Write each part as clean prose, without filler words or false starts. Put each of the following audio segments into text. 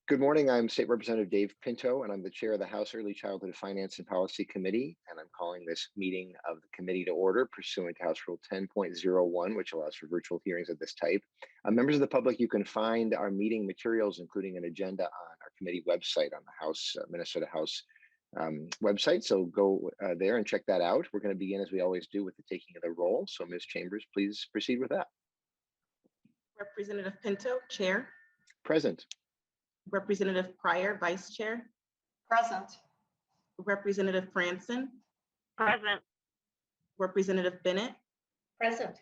Good morning. I'm State Representative Dave Pinto, and I'm the chair of the House Early Childhood Finance and Policy Committee. And I'm calling this meeting of the committee to order pursuant to House Rule 10.01, which allows for virtual hearings of this type. Members of the public, you can find our meeting materials, including an agenda, on our committee website on the House, Minnesota House website. So go there and check that out. We're going to begin, as we always do, with the taking of the roll. So Ms. Chambers, please proceed with that. Representative Pinto, Chair. Present. Representative Pryor, Vice Chair. Present. Representative Franson. Present. Representative Bennett. Present.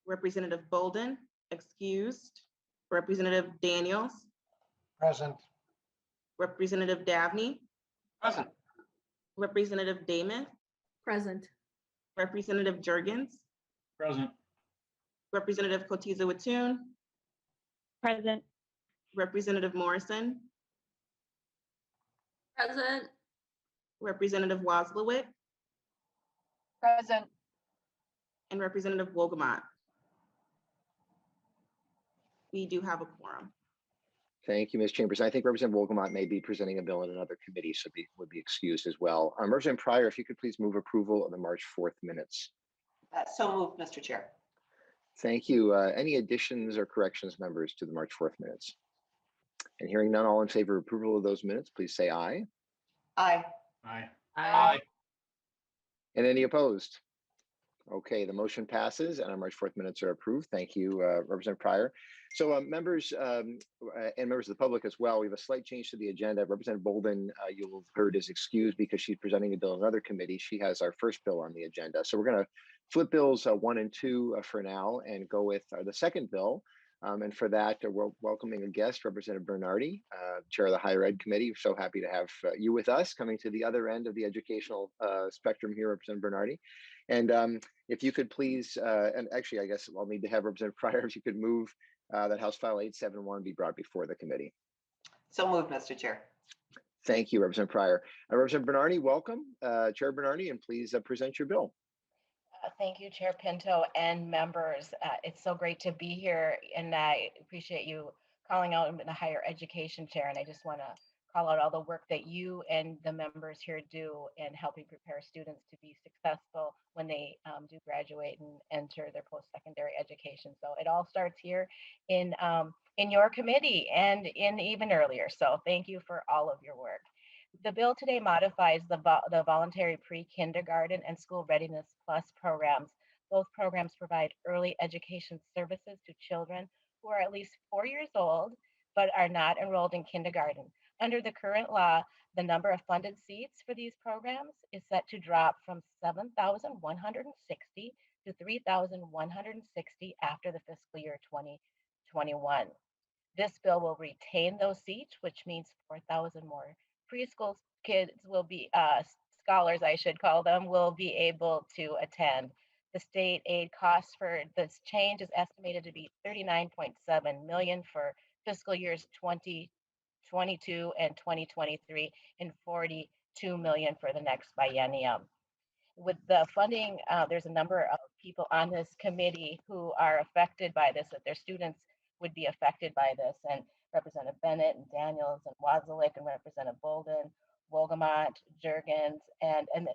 Representative Boldon, excused. Representative Daniels. Present. Representative Dabney. Present. Representative Damon. Present. Representative Jurgens. Present. Representative Kotiza-Wattoon. Present. Representative Morrison. Present. Representative Wozlowick. Present. And Representative Wolgamott. We do have a quorum. Thank you, Ms. Chambers. I think Representative Wolgamott may be presenting a bill in another committee, so would be excused as well. Representative Pryor, if you could please move approval of the March 4th minutes. So moved, Mr. Chair. Thank you. Any additions or corrections, members, to the March 4th minutes? And hearing none, all in favor of approval of those minutes, please say aye. Aye. Aye. Aye. And any opposed? Okay, the motion passes and our March 4th minutes are approved. Thank you, Representative Pryor. So members and members of the public as well, we have a slight change to the agenda. Representative Boldon, you'll have heard, is excused because she's presenting a bill in another committee. She has our first bill on the agenda. So we're going to flip bills 1 and 2 for now and go with the second bill. And for that, we're welcoming a guest, Representative Bernardy, Chair of the Higher Ed Committee. We're so happy to have you with us, coming to the other end of the educational spectrum here, Representative Bernardy. And if you could please, and actually, I guess I'll need to have Representative Pryor, if you could move that House File 871 be brought before the committee. So moved, Mr. Chair. Thank you, Representative Pryor. Representative Bernardy, welcome. Chair Bernardy, and please present your bill. Thank you, Chair Pinto and members. It's so great to be here, and I appreciate you calling out the higher education chair. And I just want to call out all the work that you and the members here do in helping prepare students to be successful when they do graduate and enter their post-secondary education. So it all starts here in your committee and in even earlier. So thank you for all of your work. The bill today modifies the voluntary pre-kindergarten and school readiness plus programs. Both programs provide early education services to children who are at least 4 years old, but are not enrolled in kindergarten. Under the current law, the number of funded seats for these programs is set to drop from 7,160 to 3,160 after the fiscal year 2021. This bill will retain those seats, which means 4,000 more preschool kids will be, scholars I should call them, will be able to attend. The state aid cost for this change is estimated to be $39.7 million for fiscal years 2022 and 2023 and $42 million for the next biennium. With the funding, there's a number of people on this committee who are affected by this, that their students would be affected by this, and Representative Bennett and Daniels and Wozlowick and Representative Boldon, Wolgamott, Jurgens, and I'm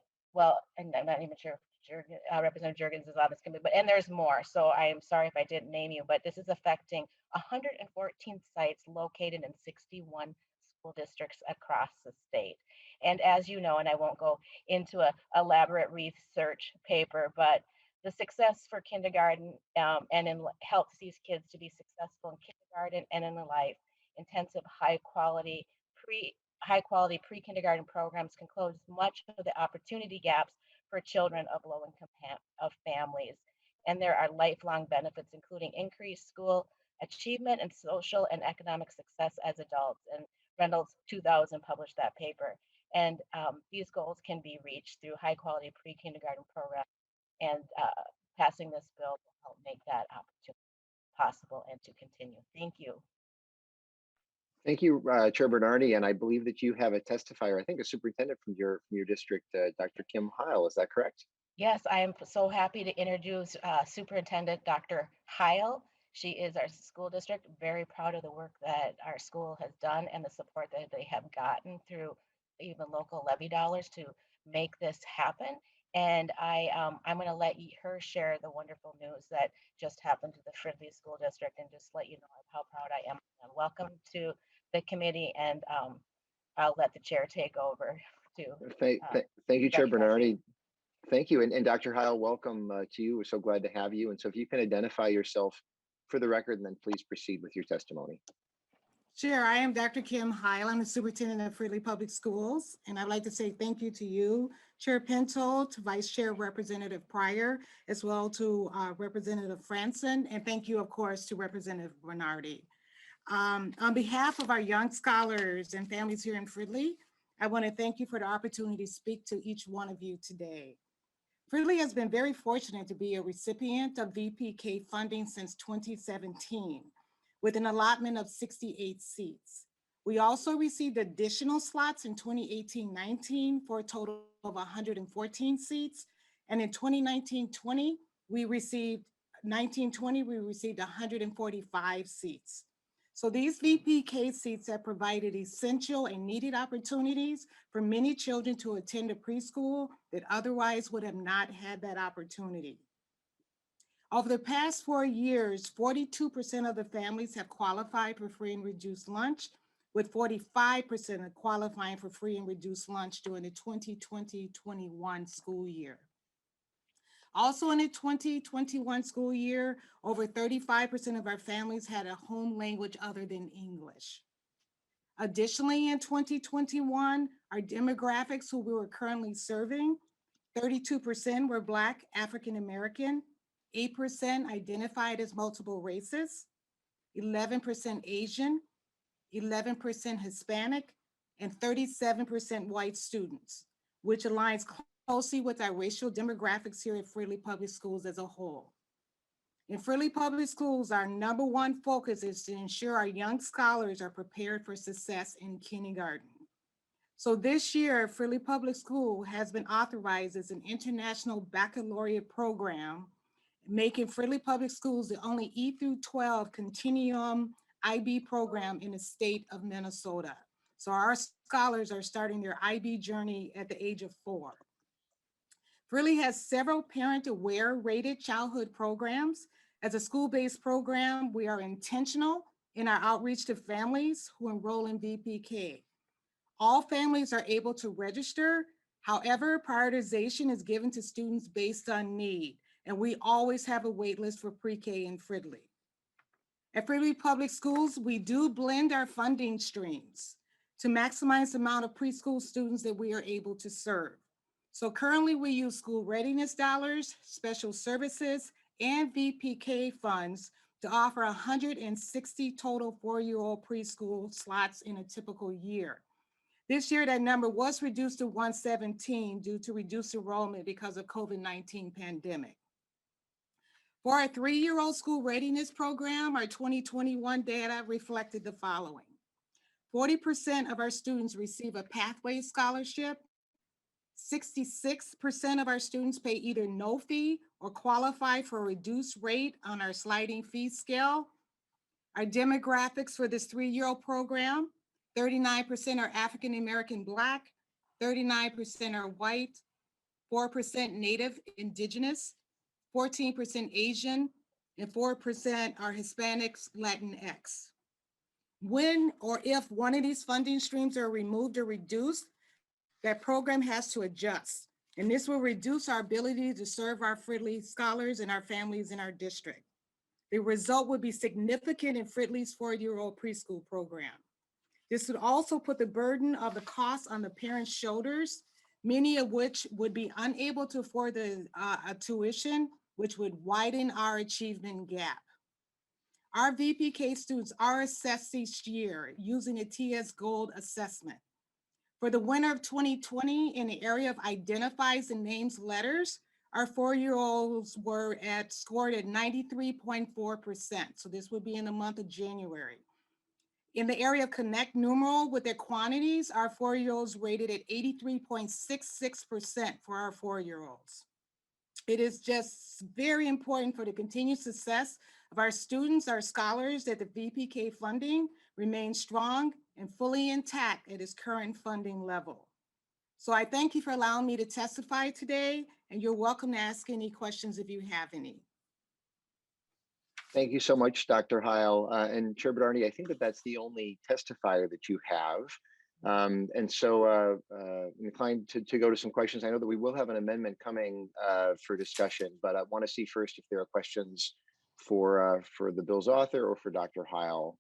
not even sure if Representative Jurgens is on this committee, and there's more. So I am sorry if I didn't name you, but this is affecting 114 sites located in 61 school districts across the state. And as you know, and I won't go into an elaborate research paper, but the success for kindergarten helps these kids to be successful in kindergarten and in the life. Intensive high quality pre-kindergarten programs can close much of the opportunity gaps for children of low-income families. And there are lifelong benefits, including increased school achievement and social and economic success as adults. And Reynolds 2000 published that paper. And these goals can be reached through high quality pre-kindergarten programs, and passing this bill will help make that opportunity possible and to continue. Thank you. Thank you, Chair Bernardy, and I believe that you have a testifier, I think a superintendent from your district, Dr. Kim Heil, is that correct? Yes, I am so happy to introduce Superintendent Dr. Heil. She is our school district, very proud of the work that our school has done and the support that they have gotten through even local levy dollars to make this happen. And I'm going to let her share the wonderful news that just happened to the Fridley School District and just let you know how proud I am. And welcome to the committee, and I'll let the chair take over to Thank you, Chair Dr. Garcia. Bernardy. Thank you. And Dr. Heil, welcome to you. We're so glad to have you. And so if you can identify yourself for the record, and then please proceed with your testimony. Sure, I am Dr. Kim Heil. I'm the superintendent of Fridley Public Schools, and I'd like to say thank you to you, Chair Pinto, to Vice Chair Representative Pryor, as well to Representative Franson, and thank you, of course, to Representative Bernardy. On behalf of our young scholars and families here in Fridley, I want to thank you for the opportunity to speak to each one of you today. Fridley has been very fortunate to be a recipient of VPK funding since 2017, with an allotment of 68 seats. We also received additional slots in 2018-19 for a total of 114 seats. And in 2019-20, we received 145 seats. So these VPK seats have provided essential and needed opportunities for many children to attend a preschool that otherwise would have not had that opportunity. Over the past 4 years, 42% of the families have qualified for free and reduced lunch, with 45% qualifying for free and reduced lunch during the 2020-21 school year. Also in the 2021 school year, over 35% of our families had a home language other than English. Additionally, in 2021, our demographics who we were currently serving, 32% were Black, African American, 8% identified as multiple races, 11% Asian, 11% Hispanic, and 37% white students, which aligns closely with our racial demographics here at Fridley Public Schools as a whole. In Fridley Public Schools, our #1 focus is to ensure our young scholars are prepared for success in kindergarten. So this year, Fridley Public School has been authorized as an international baccalaureate program, making Fridley Public Schools the only E-12 continuum IB program in the state of Minnesota. So our scholars are starting their IB journey at the age of 4. Fridley has several parent-aware rated childhood programs. As a school-based program, we are intentional in our outreach to families who enroll in VPK. All families are able to register. However, prioritization is given to students based on need, and we always have a wait list for pre-K in Fridley. At Fridley Public Schools, we do blend our funding streams to maximize the amount of preschool students that we are able to serve. So currently we use school readiness dollars, special services, and VPK funds to offer 160 total 4-year-old preschool slots in a typical year. This year, that number was reduced to 117 due to reduced enrollment because of COVID-19 pandemic. For our 3-year-old school readiness program, our 2021 data reflected the following. 40% of our students receive a pathway scholarship. 66% of our students pay either no fee or qualify for a reduced rate on our sliding fee scale. Our demographics for this 3-year-old program, 39% are African American Black, 39% are white, 4% Native Indigenous, 14% Asian, and 4% are Hispanics, Latinx. When or if one of these funding streams are removed or reduced, that program has to adjust, and this will reduce our ability to serve our Fridley scholars and our families in our district. The result would be significant in Fridley's 4-year-old preschool program. This would also put the burden of the cost on the parents' shoulders, many of which would be unable to afford the tuition, which would widen our achievement gap. Our VPK students are assessed each year using a TS Gold assessment. For the winter of 2020, in the area of identifies and names letters, our 4-year-olds were scored at 93.4%. So this would be in the month of January. In the area of connect numeral with their quantities, our 4-year-olds rated at 83.66% for our 4-year-olds. It is just very important for the continued success of our students are scholars that the VPK funding remains strong and fully intact at its current funding level. So I thank you for allowing me to testify today, and you're welcome to ask any questions if you have any. Thank you so much, Dr. Heil. And Chair Bernardy, I think that that's the only testifier that you have. And so I'm inclined to go to some questions. I know that we will have an amendment coming for discussion, but I want to see first if there are questions for the bill's author or for Dr. Heil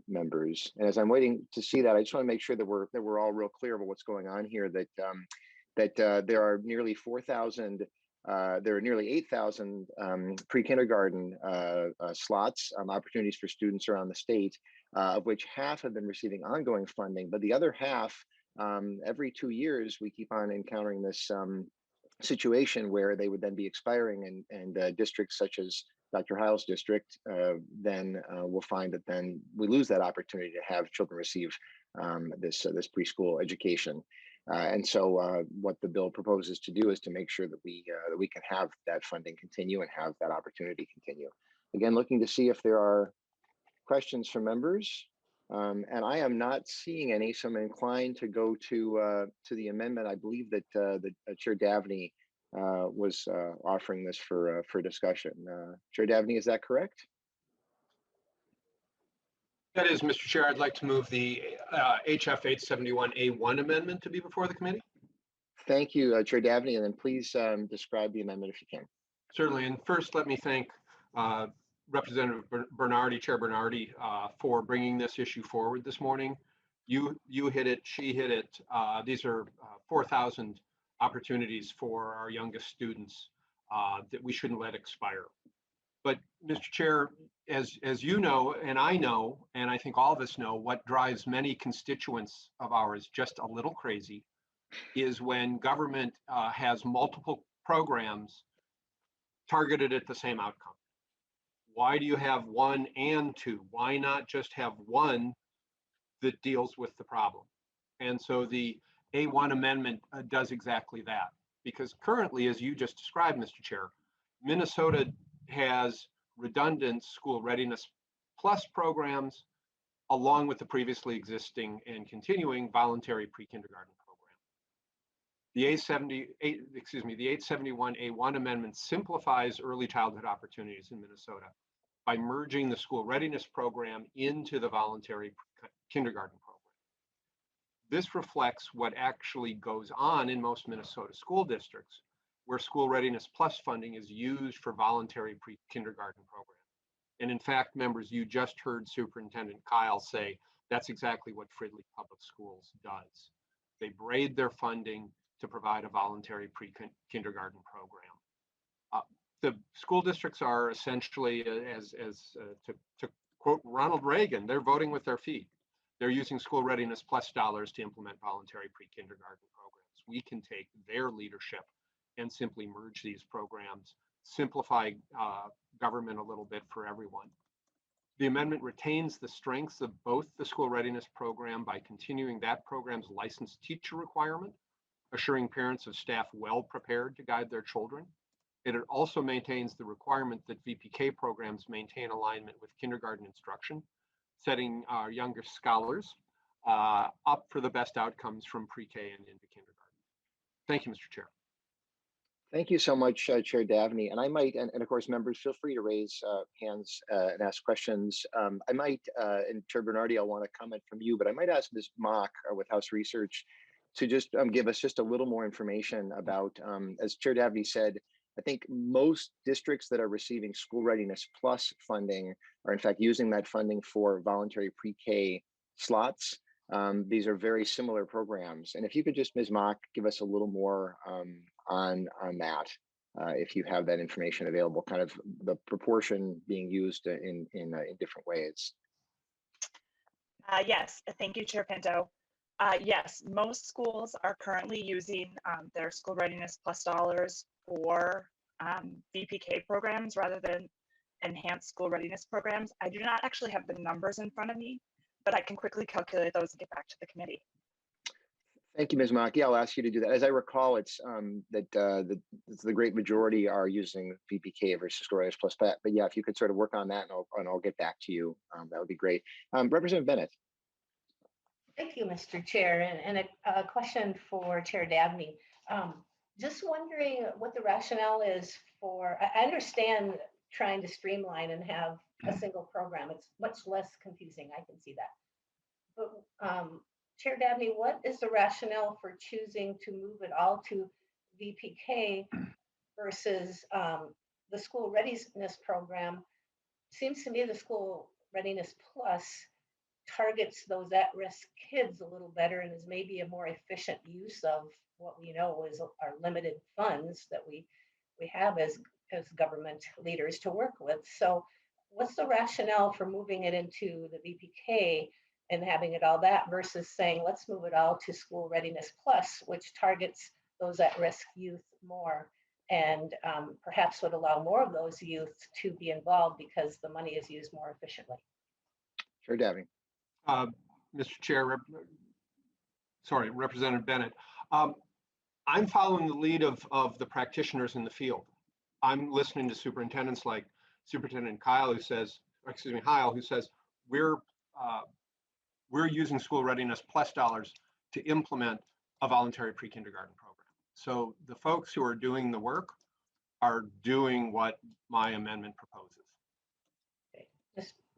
members. And as I'm waiting to see that, I just want to make sure that we're all real clear about what's going on here, that there are nearly 4,000 there are nearly 8,000 pre-kindergarten slots, opportunities for students around the state, of which half have been receiving ongoing funding, but the other half, every 2 years, we keep on encountering this situation where they would then be expiring, and districts such as Dr. Heil's district then will find that then we lose that opportunity to have children receive this preschool education. And so what the bill proposes to do is to make sure that we can have that funding continue and have that opportunity continue. Again, looking to see if there are questions from members. And I am not seeing any, so I'm inclined to go to the amendment. I believe that Chair Davney was offering this for discussion. Chair Davney, is that correct? That is, Mr. Chair, I'd like to move the HF 871A1 amendment to be before the committee. Thank you, Chair Davney, and then please describe the amendment if you can. Certainly, and first let me thank Representative Bernardy, Chair Bernardy, for bringing this issue forward this morning. You hit it, she hit it. These are 4,000 opportunities for our youngest students that we shouldn't let expire. But Mr. Chair, as you know, and I think all of us know, what drives many constituents of ours just a little crazy is when government has multiple programs targeted at the same outcome. Why do you have one and two? Why not just have one that deals with the problem? And so the A1 amendment does exactly that, because currently, as you just described, Mr. Chair, Minnesota has redundant school readiness plus programs along with the previously existing and continuing voluntary pre-kindergarten program. The 871A1 amendment simplifies early childhood opportunities in Minnesota by merging the school readiness program into the voluntary kindergarten program. This reflects what actually goes on in most Minnesota school districts, where school readiness plus funding is used for voluntary pre-kindergarten program. And in fact, members, you just heard Superintendent Kyle say that's exactly what Fridley Public Schools does. They braid their funding to provide a voluntary pre-kindergarten program. The school districts are essentially, to quote Ronald Reagan, they're voting with their feet. They're using school readiness plus dollars to implement voluntary pre-kindergarten programs. We can take their leadership and simply merge these programs, simplify government a little bit for everyone. The amendment retains the strengths of both the school readiness program by continuing that program's licensed teacher requirement, assuring parents of staff well prepared to guide their children. And it also maintains the requirement that VPK programs maintain alignment with kindergarten instruction, setting our younger scholars up for the best outcomes from pre-K and into kindergarten. Thank you, Mr. Chair. Thank you so much, Chair Davney. And I might, and of course, members, feel free to raise hands and ask questions. I might, and Chair Bernardy, I'll want to comment from you, but I might ask Ms. Mock with House Research to just give us just a little more information about, as Chair Davney said, I think most districts that are receiving school readiness plus funding are in fact using that funding for voluntary pre-K slots. These are very similar programs. And if you could just, Ms. Mock, give us a little more on that, if you have that information available, kind of the proportion being used in different ways. Yes, thank you, Chair Pinto. Yes, most schools are currently using their school readiness plus dollars for VPK programs rather than enhanced school readiness programs. I do not actually have the numbers in front of me, but I can quickly calculate those and get back to the committee. Thank you, Ms. Mock. Yeah, I'll ask you to do that. As I recall, it's the great majority are using VPK versus School Readiness Plus. But yeah, if you could sort of work on that, and I'll get back to you, that would be great. Representative Bennett. Thank you, Mr. Chair, and a question for Chair Dabney. Just wondering what the rationale is for, I understand trying to streamline and have a single program. It's much less confusing. I can see that. But Chair Dabney, what is the rationale for choosing to move it all to VPK versus the school readiness program? Seems to me the school readiness plus targets those at-risk kids a little better and is maybe a more efficient use of what we know is our limited funds that we have as government leaders to work with. So what's the rationale for moving it into the VPK and having it all that versus saying, let's move it all to School Readiness Plus, which targets those at-risk youth more and perhaps would allow more of those youth to be involved because the money is used more efficiently. Chair Dabney. Mr. Chair, Representative Bennett. I'm following the lead of the practitioners in the field. I'm listening to superintendents like Superintendent Heil, who says we're using School Readiness Plus dollars to implement a voluntary pre-kindergarten program. So the folks who are doing the work are doing what my amendment proposes.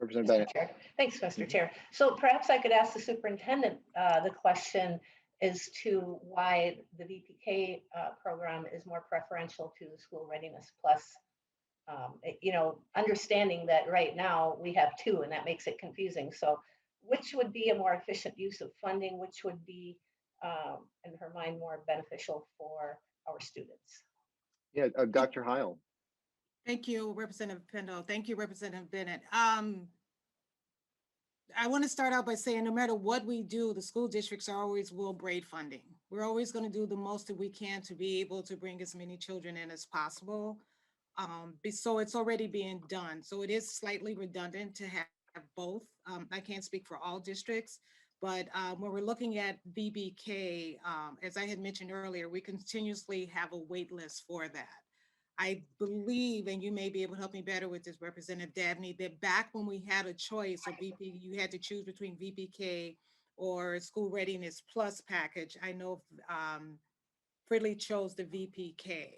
Representative Bennett. Thanks, Mr. Chair. So perhaps I could ask the superintendent the question as to why the VPK program is more preferential to the School Readiness Plus. Understanding that right now we have two and that makes it confusing. So which would be a more efficient use of funding, which would be, in her mind, more beneficial for our students? Yeah, Dr. Heil. Thank you, Representative Pinto. Thank you, Representative Bennett. I want to start out by saying no matter what we do, the school districts always will braid funding. We're always going to do the most that we can to be able to bring as many children in as possible. So it's already being done. So it is slightly redundant to have both. I can't speak for all districts, but when we're looking at VBK, as I had mentioned earlier, we continuously have a wait list for that. I believe, and you may be able to help me better with this, Representative Dabney, that back when we had a choice of VP, you had to choose between VPK or School Readiness Plus package. I know Fridley chose the VPK.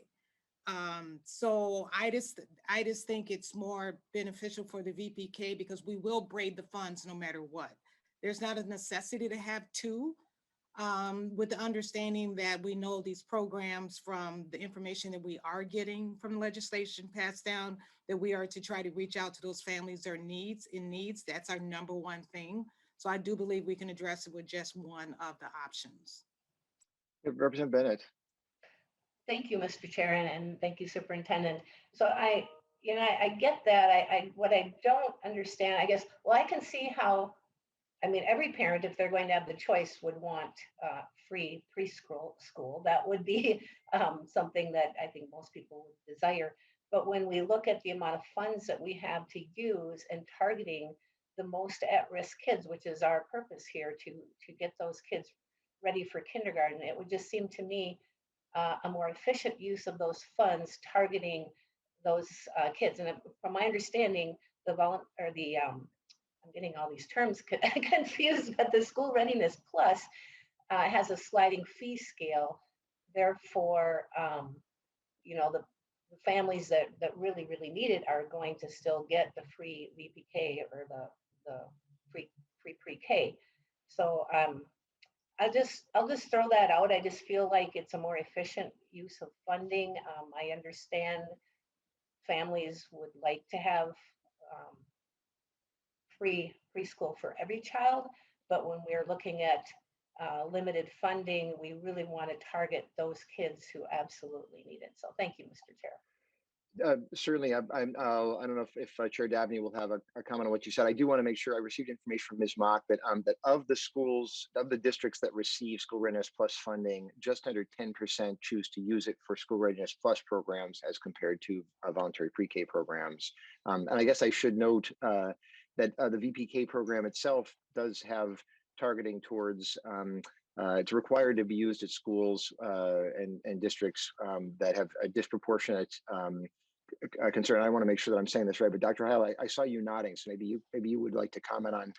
So I just think it's more beneficial for the VPK because we will braid the funds no matter what. There's not a necessity to have two. With the understanding that we know these programs from the information that we are getting from legislation passed down, that we are to try to reach out to those families that are in needs. That's our number one thing. So I do believe we can address it with just one of the options. Representative Bennett. Thank you, Mr. Chair, and thank you, Superintendent. So I get that. What I don't understand, I guess, well, I can see how, every parent, if they're going to have the choice, would want free preschool. That would be something that I think most people would desire. But when we look at the amount of funds that we have to use and targeting the most at-risk kids, which is our purpose here to get those kids ready for kindergarten, it would just seem to me a more efficient use of those funds targeting those kids. And from my understanding, I'm getting all these terms confused, but the School Readiness Plus has a sliding fee scale. Therefore, the families that really, really need it are going to still get the free VPK or the free pre-K. So I'll just throw that out. I just feel like it's a more efficient use of funding. I understand families would like to have free preschool for every child, but when we're looking at limited funding, we really want to target those kids who absolutely need it. So thank you, Mr. Chair. Certainly, I don't know if Chair Dabney will have a comment on what you said. I do want to make sure I received information from Ms. Mock that of the districts that receive School Readiness Plus funding, just under 10% choose to use it for School Readiness Plus programs as compared to voluntary pre-K programs. And I guess I should note that the VPK program itself does have targeting towards It's required to be used at schools and districts that have a disproportionate concern. I want to make sure that I'm saying this right, but Dr. Heil, I saw you nodding, so maybe you would like to comment on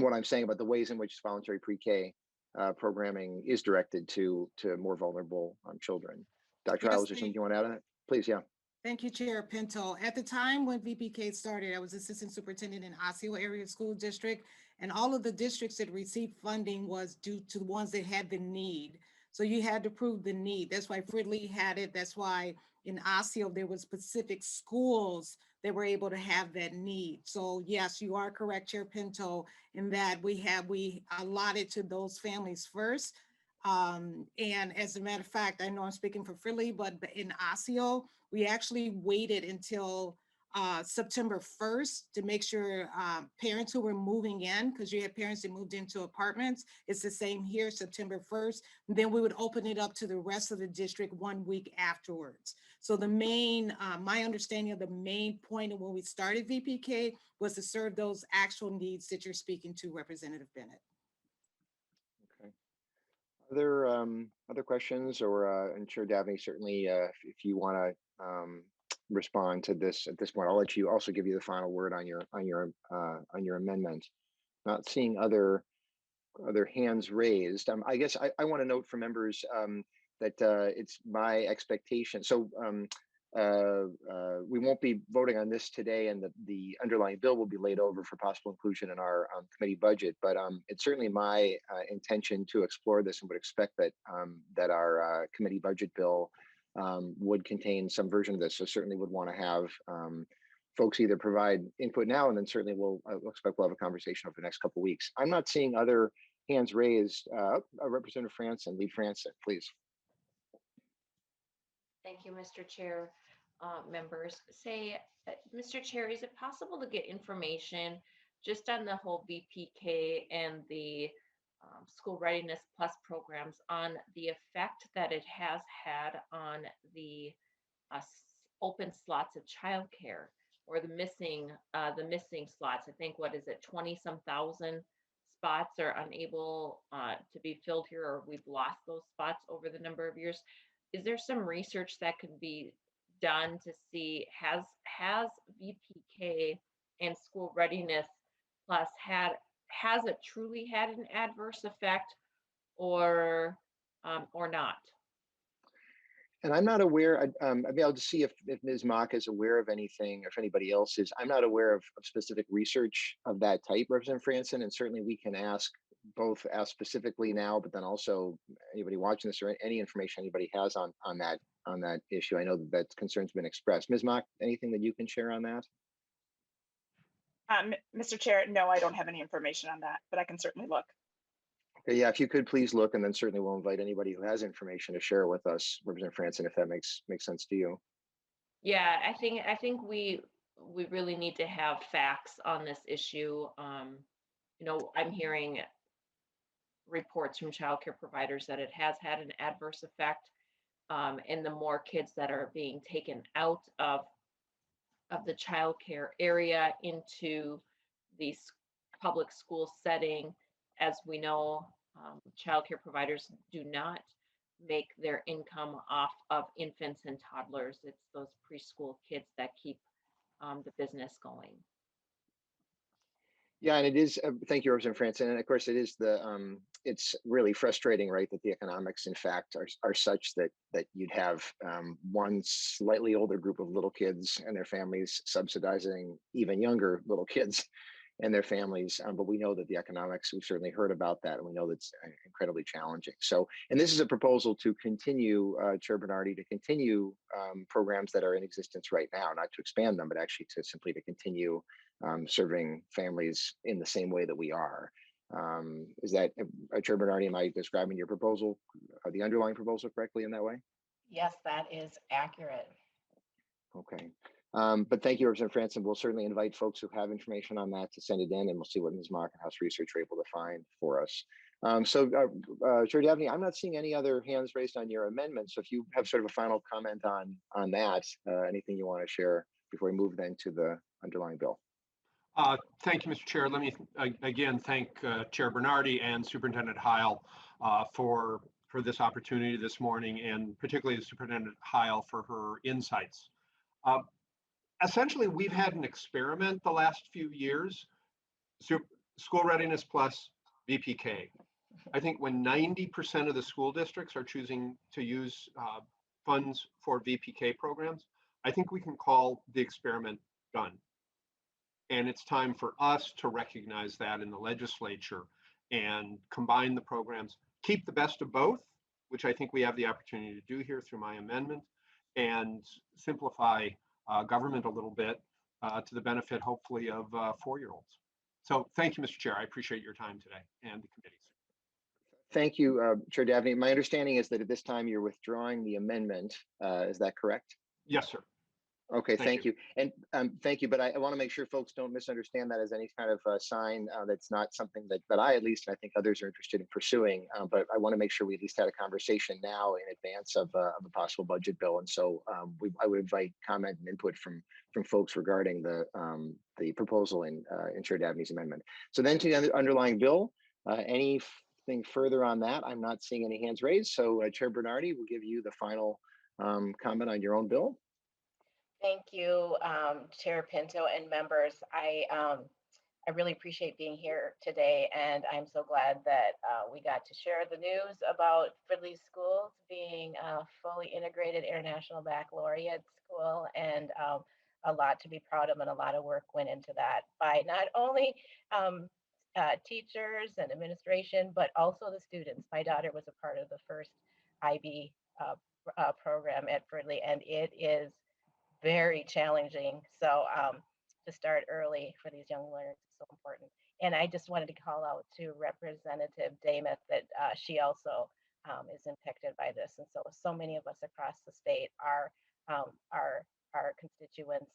what I'm saying about the ways in which voluntary pre-K programming is directed to more vulnerable children. Dr. Heil, is there something you want to add on it? Please, yeah. Thank you, Chair Pinto. At the time when VPK started, I was assistant superintendent in Osseo Area School District, and all of the districts that received funding was due to the ones that had the need. So you had to prove the need. That's why Fridley had it. That's why in Osseo there were specific schools that were able to have that need. So yes, you are correct, Chair Pinto, in that we allotted to those families first. And as a matter of fact, I know I'm speaking for Fridley, but in Osseo, we actually waited until September 1st to make sure parents who were moving in, because you had parents that moved into apartments, it's the same here, September 1st. And then we would open it up to the rest of the district 1 week afterwards. So the main, my understanding of the main point of when we started VPK was to serve those actual needs that you're speaking to, Representative Bennett. Other questions, or I'm sure Davnie, certainly if you want to respond to this at this point, I'll let you also give you the final word on your amendment. Not seeing other hands raised. I guess I want to note for members that it's my expectation. So we won't be voting on this today, and the underlying bill will be laid over for possible inclusion in our committee budget. But it's certainly my intention to explore this, and would expect that that our committee budget bill would contain some version of this. So certainly would want to have folks either provide input now, and then certainly we'll expect we'll have a conversation over the next couple of weeks. I'm not seeing other hands raised. Representative Franson, Lead Franson, please. Thank you, Mr. Chair. Members, Mr. Chair, is it possible to get information just on the whole VPK and the School Readiness Plus programs on the effect that it has had on the open slots of childcare, or the missing slots? I think, what is it, 20-some thousand spots are unable to be filled here, or we've lost those spots over the number of years. Is there some research that could be done to see, has VPK and School Readiness Plus has it truly had an adverse effect, or not? And I'm not aware. I mean, I'll just see if Ms. Mock is aware of anything, or if anybody else is. I'm not aware of specific research of that type, Representative Franson, and certainly we can ask specifically now, but then also anybody watching this, or any information anybody has on that issue. I know that concern's been expressed. Ms. Mock, anything that you can share on that? Mr. Chair, no, I don't have any information on that, but I can certainly look. Okay, yeah, if you could please look, and then certainly we'll invite anybody who has information to share with us, Representative Franson, if that makes sense to you. Yeah, I think we really need to have facts on this issue. You know, I'm hearing reports from childcare providers that it has had an adverse effect, and the more kids that are being taken out of the childcare area into the public school setting, as we know, childcare providers do not make their income off of infants and toddlers. It's those preschool kids that keep the business going. Yeah, and it is. Thank you, Representative Franson. And of course, it is it's really frustrating, right, that the economics, in fact, are such that you'd have one slightly older group of little kids and their families subsidizing even younger little kids and their families. But we know that the economics, we've certainly heard about that, and we know that's incredibly challenging. So, and this is a proposal to continue, Chair Bernardy, to continue programs that are in existence right now, not to expand them, but actually to simply to continue serving families in the same way that we are. Is that, Chair Bernardy, am I describing your proposal, the underlying proposal, correctly in that way? Yes, that is accurate. Okay. But thank you, Representative Franson. We'll certainly invite folks who have information on that to send it in, and we'll see what Ms. Mock and House Research are able to find for us. Chair Davnie, I'm not seeing any other hands raised on your amendment. So if you have sort of a final comment on that, anything you want to share before we move then to the underlying bill. Thank you, Mr. Chair. Let me again thank Chair Bernardy and Superintendent Heil for this opportunity this morning, and particularly the Superintendent Heil for her insights. Essentially, we've had an experiment the last few years, School Readiness Plus VPK. I think when 90% of the school districts are choosing to use funds for VPK programs, I think we can call the experiment done. And it's time for us to recognize that in the legislature and combine the programs, keep the best of both, which I think we have the opportunity to do here through my amendment, and simplify government a little bit to the benefit, hopefully, of 4-year-olds. So thank you, Mr. Chair. I appreciate your time today and the committees. Thank you, Chair Dabney. My understanding is that at this time you're withdrawing the amendment. Is that correct? Yes, sir. Okay, thank you. And thank you, but I want to make sure folks don't misunderstand that as any kind of sign that's not something that I, at least, and I think others are interested in pursuing. But I want to make sure we at least had a conversation now in advance of a possible budget bill. And so I would invite comment and input from folks regarding the proposal in Chair Dabney's amendment. So then to the underlying bill, anything further on that? I'm not seeing any hands raised. So Chair Bernardy will give you the final comment on your own bill. Thank you, Chair Pinto and members. I really appreciate being here today, and I'm so glad that we got to share the news about Fridley Schools being a fully integrated international baccalaureate school, and a lot to be proud of, and a lot of work went into that by not only teachers and administration, but also the students. My daughter was a part of the first IB program at Fridley, and it is very challenging. So to start early for these young learners is so important. And I just wanted to call out to Representative Dameth that she also is impacted by this. And so many of us across the state our constituents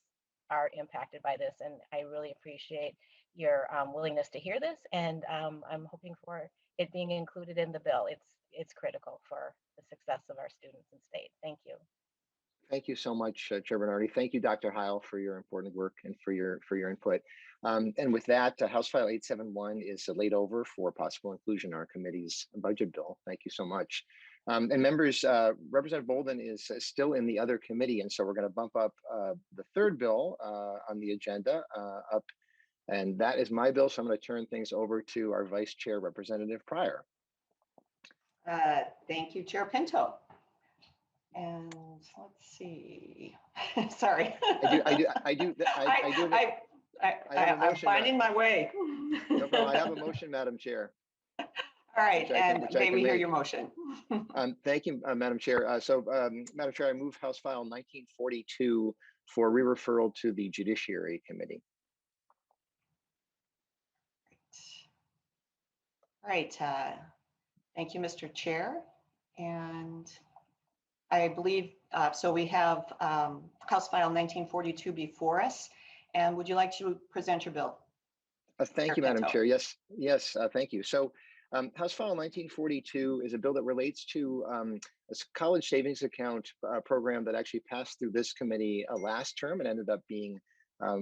are impacted by this. And I really appreciate your willingness to hear this. And I'm hoping for it being included in the bill. It's critical for the success of our students and state. Thank you. Thank you so much, Chair Bernardy. Thank you, Dr. Heil, for your important work and for your input. And with that, House File 871 is laid over for possible inclusion in our committee's budget bill. Thank you so much. And members, Representative Boldon is still in the other committee, and so we're going to bump up the third bill on the agenda up, and that is my bill. So I'm going to turn things over to our Vice Chair, Representative Pryor. Thank you, Chair Pinto. And let's see. Sorry. I'm finding my way. No problem. I have a motion, Madam Chair. All right, and may we hear your motion? Thank you, Madam Chair. Madam Chair, I move House File 1942 for re-referral to the Judiciary Committee. All right. Thank you, Mr. Chair. And I believe, so we have House File 1942 before us. And would you like to present your bill? Thank you, Madam Chair. Yes, thank you. So House File 1942 is a bill that relates to a college savings account program that actually passed through this committee last term and ended up being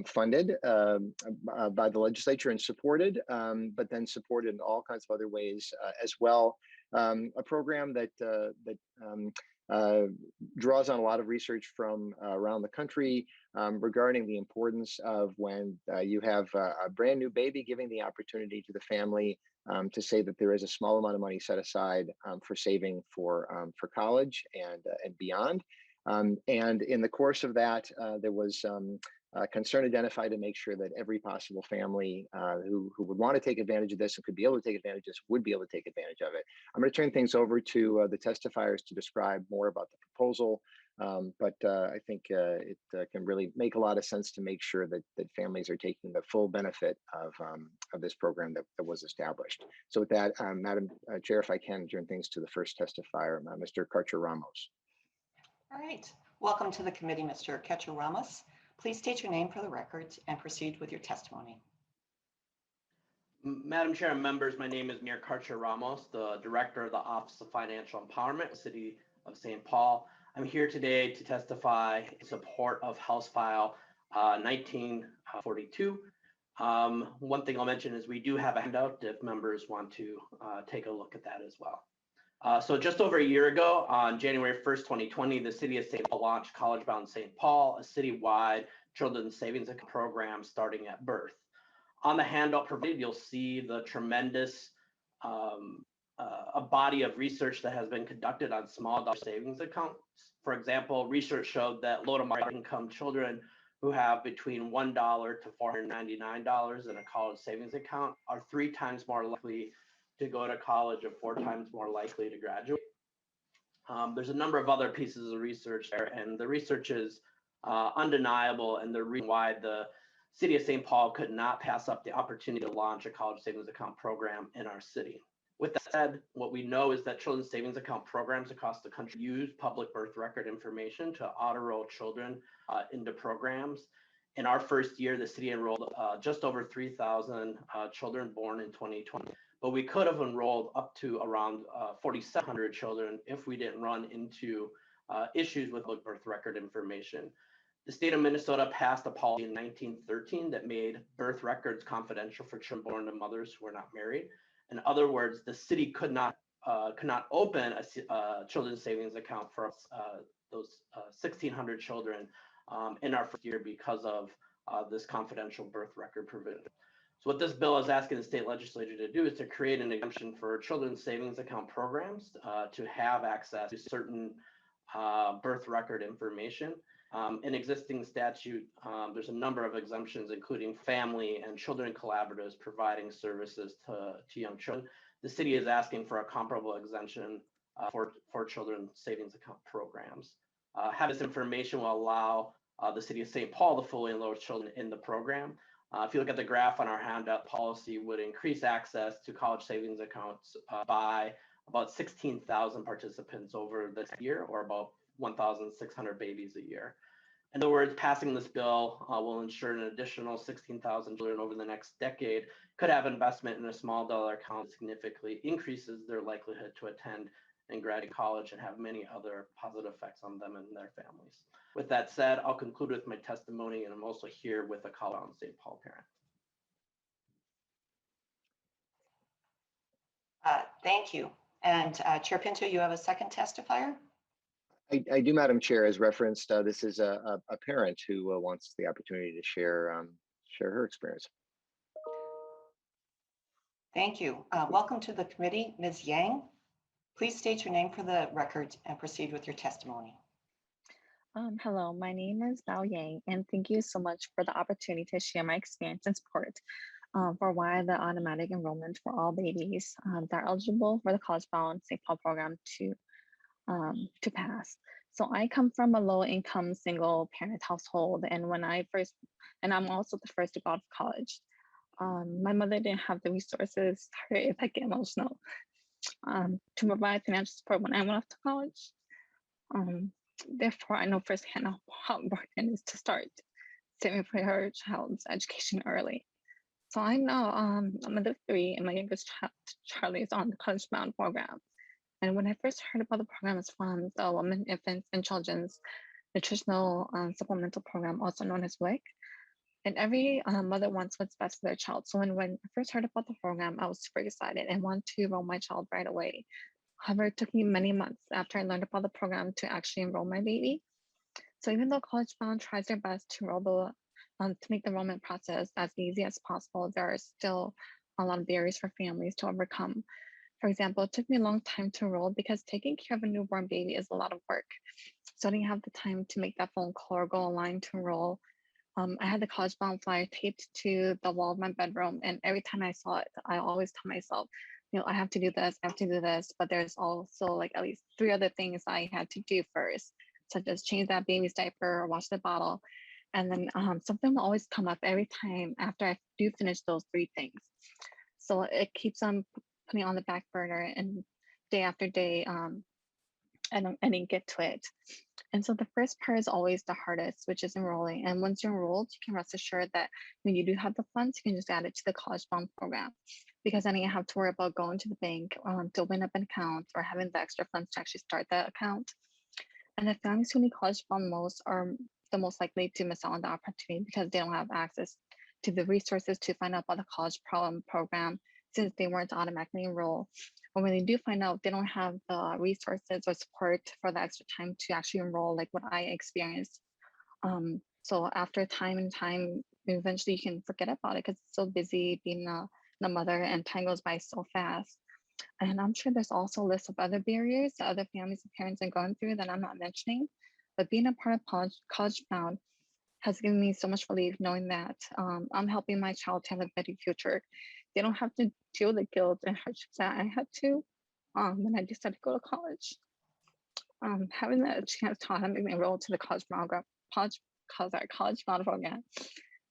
funded by the legislature and supported, but then supported in all kinds of other ways as well. A program that draws on a lot of research from around the country regarding the importance of when you have a brand new baby, giving the opportunity to the family to say that there is a small amount of money set aside for saving for college and beyond. And in the course of that, there was concern identified to make sure that every possible family who would want to take advantage of this and could be able to take advantage of this would be able to take advantage of it. I'm going to turn things over to the testifiers to describe more about the proposal, but I think it can really make a lot of sense to make sure that families are taking the full benefit of this program that was established. So with that, Madam Chair, if I can turn things to the first testifier, Mr. Karcher-Ramos. All right. Welcome to the committee, Mr. Karcher-Ramos. Please state your name for the record and proceed with your testimony. Madam Chair and members, my name is Mayor Karcher-Ramos, the Director of the Office of Financial Empowerment, City of St. Paul. I'm here today to testify in support of House File 1942. One thing I'll mention is we do have a handout if members want to take a look at that as well. So just over a year ago, on January 1st, 2020, the city of St. Paul launched College Bound St. Paul, a citywide children's savings account program starting at birth. On the handout provided, you'll see the tremendous a body of research that has been conducted on small dollar savings accounts. For example, research showed that low to moderate income children who have between $1 to $499 in a college savings account are 3 times more likely to go to college and 4 times more likely to graduate. There's a number of other pieces of research there, and the research is undeniable, and the reason why the city of St. Paul could not pass up the opportunity to launch a college savings account program in our city. With that said, what we know is that children's savings account programs across the country use public birth record information to auto-enroll children into programs. In our first year, the city enrolled just over 3,000 children born in 2020, but we could have enrolled up to around 4,700 children if we didn't run into issues with public birth record information. The state of Minnesota passed a policy in 1913 that made birth records confidential for children born to mothers who were not married. In other words, the city could not open a children's savings account for those 1,600 children in our first year because of this confidential birth record provision. So what this bill is asking the state legislature to do is to create an exemption for children's savings account programs to have access to certain birth record information. In existing statute, there's a number of exemptions, including family and children collaboratives providing services to young children. The city is asking for a comparable exemption for children's savings account programs. Having this information will allow the city of St. Paul to fully enroll children in the program. If you look at the graph on our handout, policy would increase access to college savings accounts by about 16,000 participants over this year, or about 1,600 babies a year. In other words, passing this bill will ensure an additional 16,000 children over the next decade could have investment in a small dollar account that significantly increases their likelihood to attend and graduate college and have many other positive effects on them and their families. With that said, I'll conclude with my testimony, and I'm also here with a College Bound St. Paul parent. Thank you. And Chair Pinto, you have a second testifier? I do, Madam Chair. As referenced, this is a parent who wants the opportunity to share her experience. Thank you. Welcome to the committee, Ms. Yang. Please state your name for the record and proceed with your testimony. Hello, my name is Bao Yang, and thank you so much for the opportunity to share my experience and support for why the automatic enrollment for all babies that are eligible for the College Bound St. Paul program to pass. So I come from a low-income single parent household, and I'm also the first to go out of college. My mother didn't have the resources, sorry if I get emotional, to provide financial support when I went off to college. Therefore, I know firsthand how important it is to start saving for her child's education early. So I know I'm a mother of 3, and my youngest child, Charlie, is on the College Bound program. And when I first heard about the program, it's from the Women, Infants, and Children's Nutritional Supplemental Program, also known as WIC. And every mother wants what's best for their child. So when I first heard about the program, I was super excited and wanted to enroll my child right away. However, it took me many months after I learned about the program to actually enroll my baby. So even though College Bound tries their best to make the enrollment process as easy as possible, there are still a lot of barriers for families to overcome. For example, it took me a long time to enroll because taking care of a newborn baby is a lot of work. So I didn't have the time to make that phone call or go online to enroll. I had the College Bound flyer taped to the wall of my bedroom, and every time I saw it, I always tell myself, I have to do this, but there's also like at least 3 other things I had to do first, such as change that baby's diaper or wash the bottle. And then something will always come up every time after I do finish those 3 things. So it keeps on putting on the back burner, and day after day, I didn't get to it. And so the first part is always the hardest, which is enrolling. And once you're enrolled, you can rest assured that when you do have the funds, you can just add it to the College Bound program, because then you have to worry about going to the bank to open up an account or having the extra funds to actually start that account. And the families who need College Bound most are the most likely to miss out on the opportunity because they don't have access to the resources to find out about the college program, since they weren't automatically enrolled. But when they do find out they don't have the resources or support for the extra time to actually enroll, like what I experienced. So after time and time, eventually you can forget about it because it's so busy being a mother and time goes by so fast. And I'm sure there's also a list of other barriers that other families and parents are going through that I'm not mentioning. But being a part of College Bound has given me so much relief knowing that I'm helping my child to have a better future. They don't have to deal with the guilt and hardships that I had to when I decided to go to college. Having the chance to enroll to the College Bound program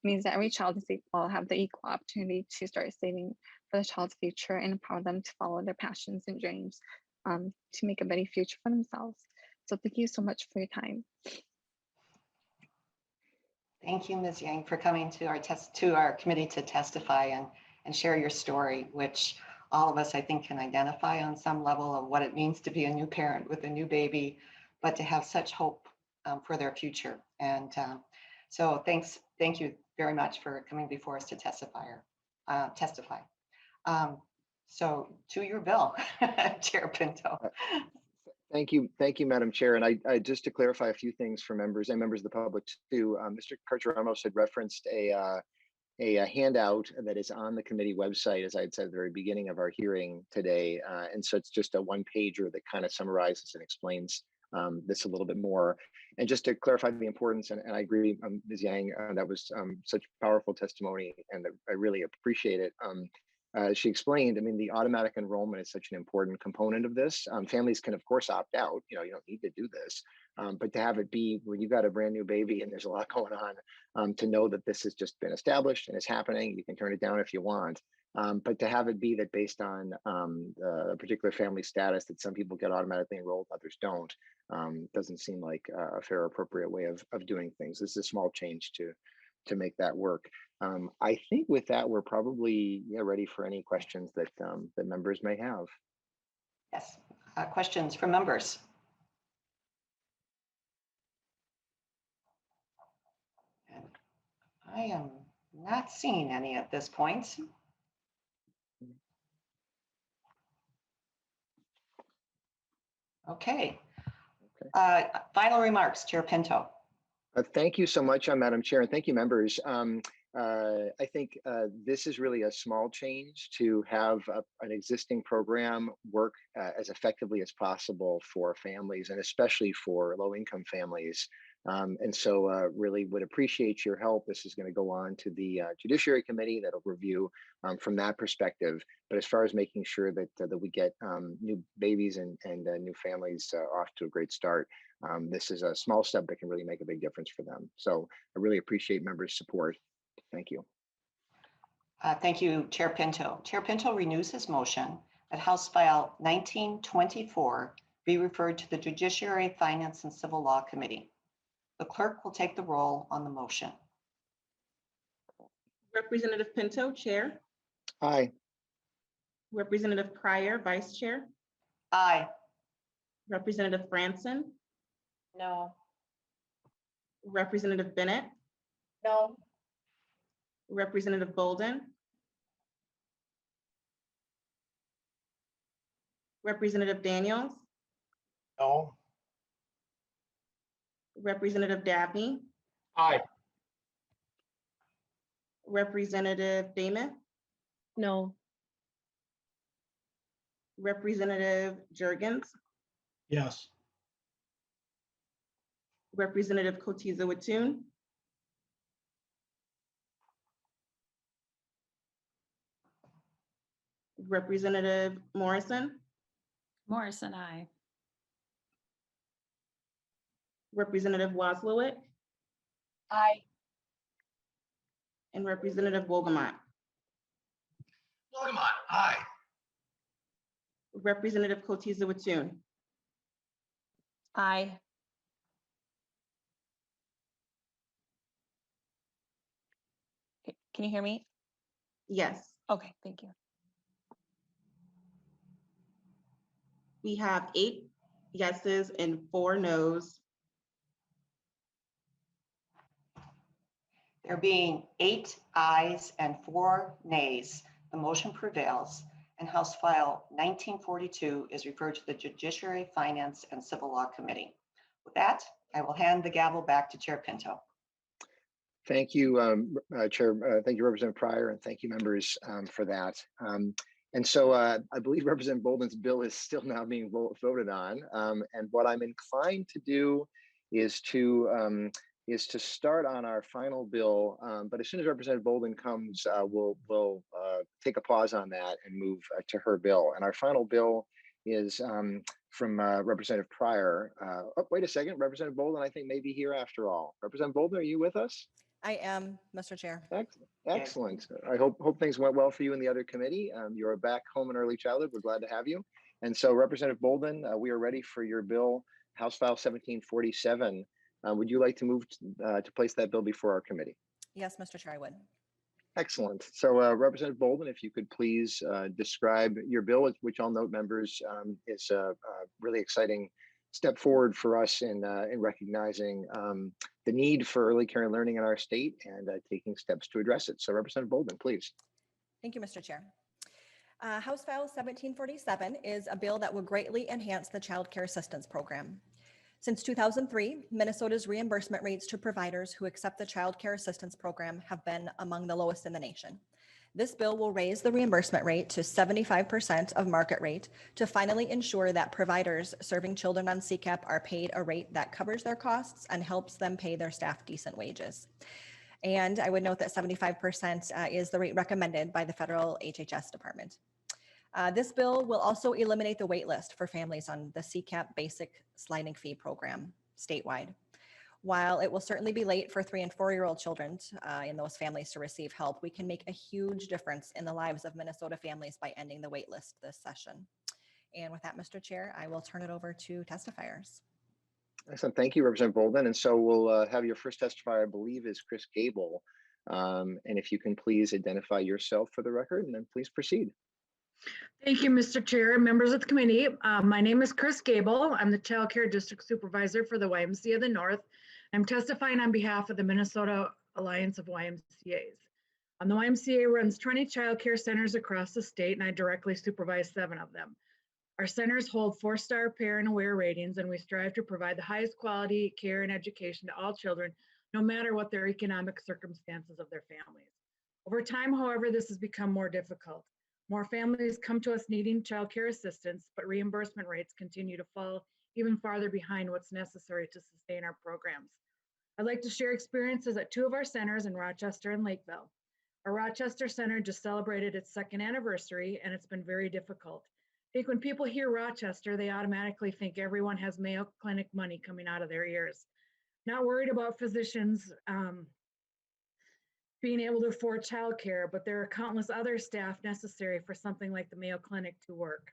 means that every child in St. Paul have the equal opportunity to start saving for the child's future and empower them to follow their passions and dreams to make a better future for themselves. So thank you so much for your time. Thank you, Ms. Yang, for coming to our committee to testify and share your story, which all of us, I think, can identify on some level of what it means to be a new parent with a new baby, but to have such hope for their future. And so thank you very much for coming before us to testify. So to your bill, Chair Pinto. Thank you, Madam Chair. And I just to clarify a few things for members and members of the public too. Mr. Carter-Ramos had referenced a handout that is on the committee website, as I had said at the very beginning of our hearing today. And so it's just a one-pager that kind of summarizes and explains this a little bit more. And just to clarify the importance, and I agree, Ms. Yang, that was such powerful testimony, and I really appreciate it. She explained, I mean, the automatic enrollment is such an important component of this. Families can, of course, opt out. You know, you don't need to do this. But to have it be when you've got a brand new baby and there's a lot going on, to know that this has just been established and is happening, you can turn it down if you want. But to have it be that based on the particular family status, that some people get automatically enrolled, others don't, doesn't seem like a fair, appropriate way of doing things. This is a small change to make that work. I think with that, we're probably ready for any questions that that members may have. Yes, questions from members. And I am not seeing any at this point. Okay. Final remarks, Chair Pinto. Thank you so much, Madam Chair, and thank you, members. I think this is really a small change to have an existing program work as effectively as possible for families, and especially for low-income families. And so really would appreciate your help. This is going to go on to the Judiciary Committee that'll review from that perspective. But as far as making sure that that we get new babies and new families off to a great start, this is a small step that can really make a big difference for them. So I really appreciate members' support. Thank you. Thank you, Chair Pinto. Chair Pinto renews his motion that House File 1924 be referred to the Judiciary, Finance, and Civil Law Committee. The clerk will take the roll on the motion. Representative Pinto, Chair. Aye. Representative Pryor, Vice Chair. Aye. Representative Franson. No. Representative Bennett. No. Representative Boldon. Representative Daniels. No. Representative Dabney. Aye. Representative Damon. No. Representative Jurgens. Yes. Representative Kotiza Watun. Representative Morrison. Morrison, aye. Representative Wozlowick. Aye. And Representative Wolgamott. Wolgamott, aye. Representative Kotiza Watun. Aye. Can you hear me? Yes, Okay, thank you. we have 8 yeses and 4 nos. There being 8 ayes and 4 nays, The motion prevails, and House File 1942 is referred to the Judiciary, Finance, and Civil Law Committee. With that, I will hand the gavel back to Chair Pinto. Thank you, Chair. Thank you, Representative Pryor, and thank you, members, for that. And so I believe Representative Boldon's bill is still now being voted on. And what I'm inclined to do is to start on our final bill. But as soon as Representative Boldon comes, we'll take a pause on that and move to her bill. And our final bill is from Representative Pryor. Oh, wait a second, Representative Boldon, I think may be here after all. Representative Boldon, are you with us? I am, Mr. Chair. Excellent. I hope things went well for you in the other committee. You're back home in early childhood. We're glad to have you. And so, Representative Boldon, we are ready for your bill, House File 1747. Would you like to move to place that bill before our committee? Yes, Mr. Chair, I would. Excellent. So, Representative Boldon, if you could please describe your bill, which I'll note, members, is a really exciting step forward for us in recognizing the need for early care and learning in our state and taking steps to address it. So Representative Boldon, please. Thank you, Mr. Chair. House File 1747 is a bill that will greatly enhance the Child Care Assistance Program. Since 2003, Minnesota's reimbursement rates to providers who accept the Child Care Assistance Program have been among the lowest in the nation. This bill will raise the reimbursement rate to 75% of market rate to finally ensure that providers serving children on CCAP are paid a rate that covers their costs and helps them pay their staff decent wages. And I would note that 75% is the rate recommended by the federal HHS department. This bill will also eliminate the wait list for families on the CCAP basic sliding fee program statewide. While it will certainly be late for 3- and 4-year-old children in those families to receive help, we can make a huge difference in the lives of Minnesota families by ending the wait list this session. And with that, Mr. Chair, I will turn it over to testifiers. Excellent. Thank you, Representative Boldon. And so we'll have your first testifier, I believe, is Chris Gable. And if you can please identify yourself for the record, and then please proceed. Thank you, Mr. Chair, members of the committee. My name is Chris Gable. I'm the Child Care District Supervisor for the YMCA of the North. I'm testifying on behalf of the Minnesota Alliance of YMCAs. The YMCA runs 20 child care centers across the state, and I directly supervise 7 of them. Our centers hold 4-star parent aware ratings, and we strive to provide the highest quality care and education to all children, no matter what their economic circumstances of their families. Over time, however, this has become more difficult. More families come to us needing child care assistance, but reimbursement rates continue to fall even farther behind what's necessary to sustain our programs. I'd like to share experiences at 2 of our centers in Rochester and Lakeville. Our Rochester Center just celebrated its 2nd anniversary, and it's been very difficult. I think when people hear Rochester, they automatically think everyone has Mayo Clinic money coming out of their ears. Not worried about physicians being able to afford childcare, but there are countless other staff necessary for something like the Mayo Clinic to work.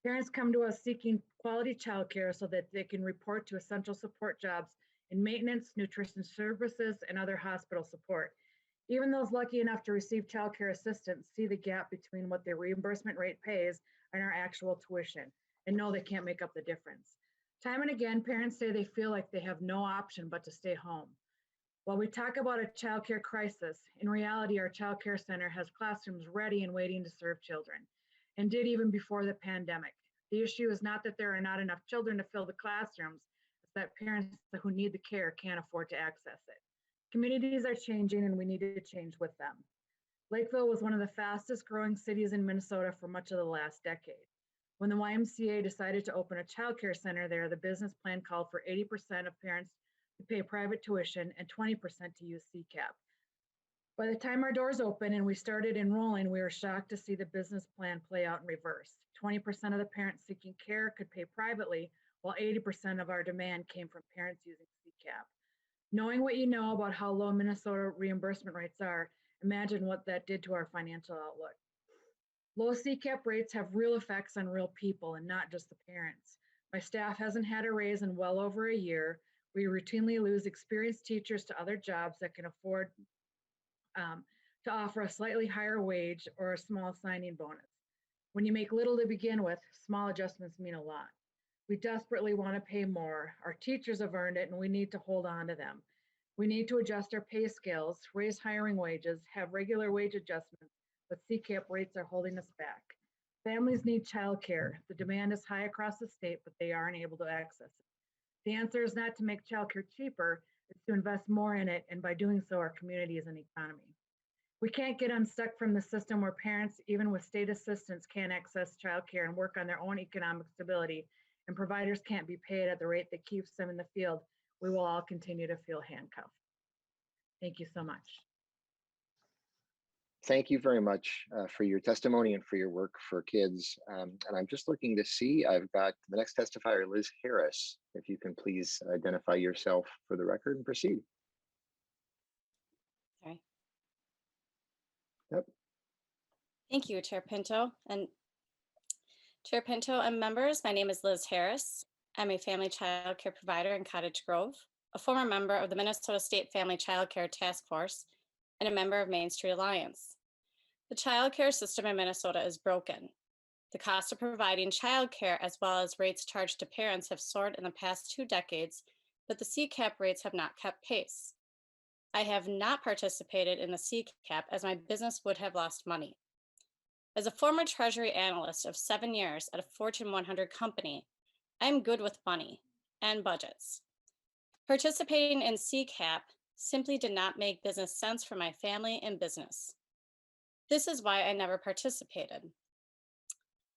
Parents come to us seeking quality childcare so that they can report to essential support jobs in maintenance, nutrition services, and other hospital support. Even those lucky enough to receive childcare assistance see the gap between what their reimbursement rate pays and our actual tuition, and know they can't make up the difference. Time and again, parents say they feel like they have no option but to stay home. While we talk about a childcare crisis, in reality, our childcare center has classrooms ready and waiting to serve children, and did even before the pandemic. The issue is not that there are not enough children to fill the classrooms, it's that parents who need the care can't afford to access it. Communities are changing, and we need to change with them. Lakeville was one of the fastest growing cities in Minnesota for much of the last decade. When the YMCA decided to open a childcare center there, the business plan called for 80% of parents to pay private tuition and 20% to use CCAP. By the time our doors opened and we started enrolling, we were shocked to see the business plan play out in reverse. 20% of the parents seeking care could pay privately, while 80% of our demand came from parents using CCAP. Knowing what you know about how low Minnesota reimbursement rates are, imagine what that did to our financial outlook. Low CCAP rates have real effects on real people and not just the parents. My staff hasn't had a raise in well over a year. We routinely lose experienced teachers to other jobs that can afford to offer a slightly higher wage or a small signing bonus. When you make little to begin with, small adjustments mean a lot. We desperately want to pay more. Our teachers have earned it, and we need to hold on to them. We need to adjust our pay scales, raise hiring wages, have regular wage adjustments, but CCAP rates are holding us back. Families need childcare. The demand is high across the state, but they aren't able to access it. The answer is not to make childcare cheaper, it's to invest more in it, and by doing so, our communities and economy. We can't get unstuck from the system where parents, even with state assistance, can't access childcare and work on their own economic stability, and providers can't be paid at the rate that keeps them in the field. We will all continue to feel handcuffed. Thank you so much. Thank you very much for your testimony and for your work for kids. And I'm just looking to see, I've got the next testifier, Liz Harris. If you can please identify yourself for the record and proceed. Sorry. Yep. Thank you, Chair Pinto. And Chair Pinto and members, my name is Liz Harris. I'm a family child care provider in Cottage Grove, a former member of the Minnesota State Family Child Care Task Force, and a member of Main Street Alliance. The child care system in Minnesota is broken. The cost of providing child care as well as rates charged to parents have soared in the past 2 decades, but the CCAP rates have not kept pace. I have not participated in the CCAP as my business would have lost money. As a former Treasury analyst of 7 years at a Fortune 100 company, I am good with money and budgets. Participating in CCAP simply did not make business sense for my family and business. This is why I never participated.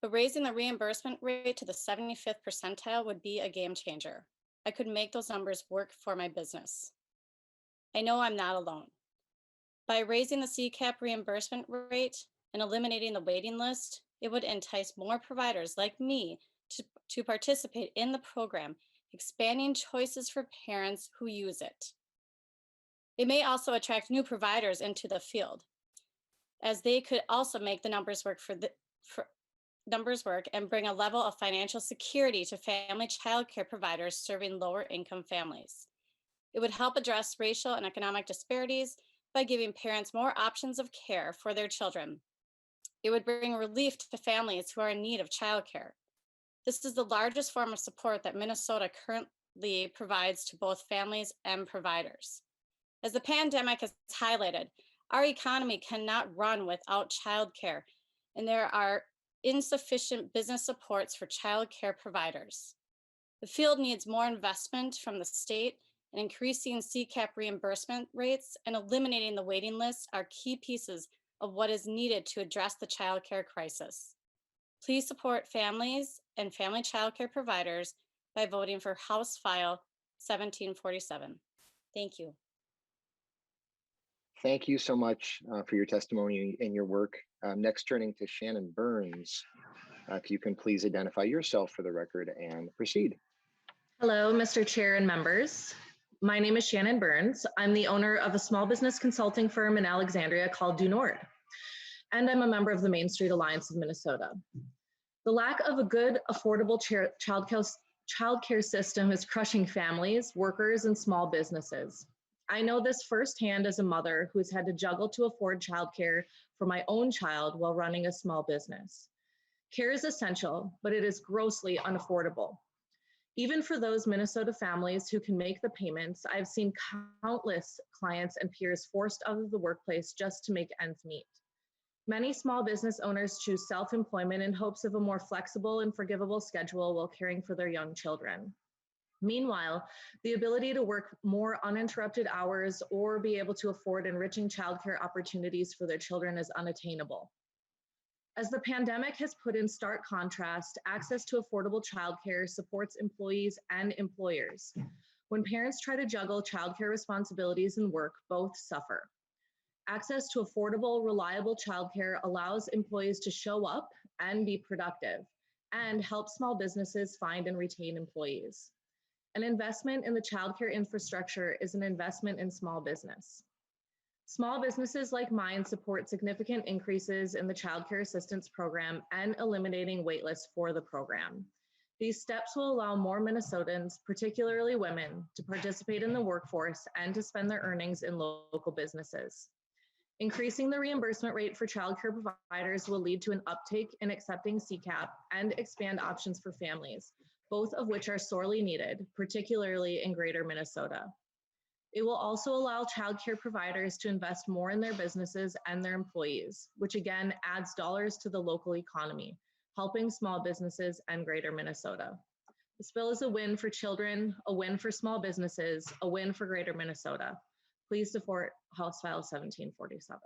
But raising the reimbursement rate to the 75th percentile would be a game changer. I could make those numbers work for my business. I know I'm not alone. By raising the CCAP reimbursement rate and eliminating the waiting list, it would entice more providers like me to participate in the program, expanding choices for parents who use it. It may also attract new providers into the field, as they could also make the numbers work and bring a level of financial security to family child care providers serving lower income families. It would help address racial and economic disparities by giving parents more options of care for their children. It would bring relief to families who are in need of childcare. This is the largest form of support that Minnesota currently provides to both families and providers. As the pandemic has highlighted, our economy cannot run without childcare, and there are insufficient business supports for childcare providers. The field needs more investment from the state, and increasing CCAP reimbursement rates and eliminating the waiting list are key pieces of what is needed to address the childcare crisis. Please support families and family childcare providers by voting for House File 1747. Thank you. Thank you so much for your testimony and your work. Next, turning to Shannon Burns. If you can please identify yourself for the record and proceed. Hello, Mr. Chair and members. My name is Shannon Burns. I'm the owner of a small business consulting firm in Alexandria called Du Nord, and I'm a member of the Main Street Alliance of Minnesota. The lack of a good, affordable childcare system is crushing families, workers, and small businesses. I know this firsthand as a mother who's had to juggle to afford childcare for my own child while running a small business. Care is essential, but it is grossly unaffordable. Even for those Minnesota families who can make the payments, I've seen countless clients and peers forced out of the workplace just to make ends meet. Many small business owners choose self-employment in hopes of a more flexible and forgivable schedule while caring for their young children. Meanwhile, the ability to work more uninterrupted hours or be able to afford enriching childcare opportunities for their children is unattainable. As the pandemic has put in stark contrast, access to affordable childcare supports employees and employers. When parents try to juggle childcare responsibilities and work, both suffer. Access to affordable, reliable childcare allows employees to show up and be productive, and help small businesses find and retain employees. An investment in the childcare infrastructure is an investment in small business. Small businesses like mine support significant increases in the childcare assistance program and eliminating waitlists for the program. These steps will allow more Minnesotans, particularly women, to participate in the workforce and to spend their earnings in local businesses. Increasing the reimbursement rate for childcare providers will lead to an uptake in accepting CCAP and expand options for families, both of which are sorely needed, particularly in Greater Minnesota. It will also allow childcare providers to invest more in their businesses and their employees, which again adds dollars to the local economy, helping small businesses and greater Minnesota. This bill is a win for children, a win for small businesses, a win for greater Minnesota. Please support House File 1747.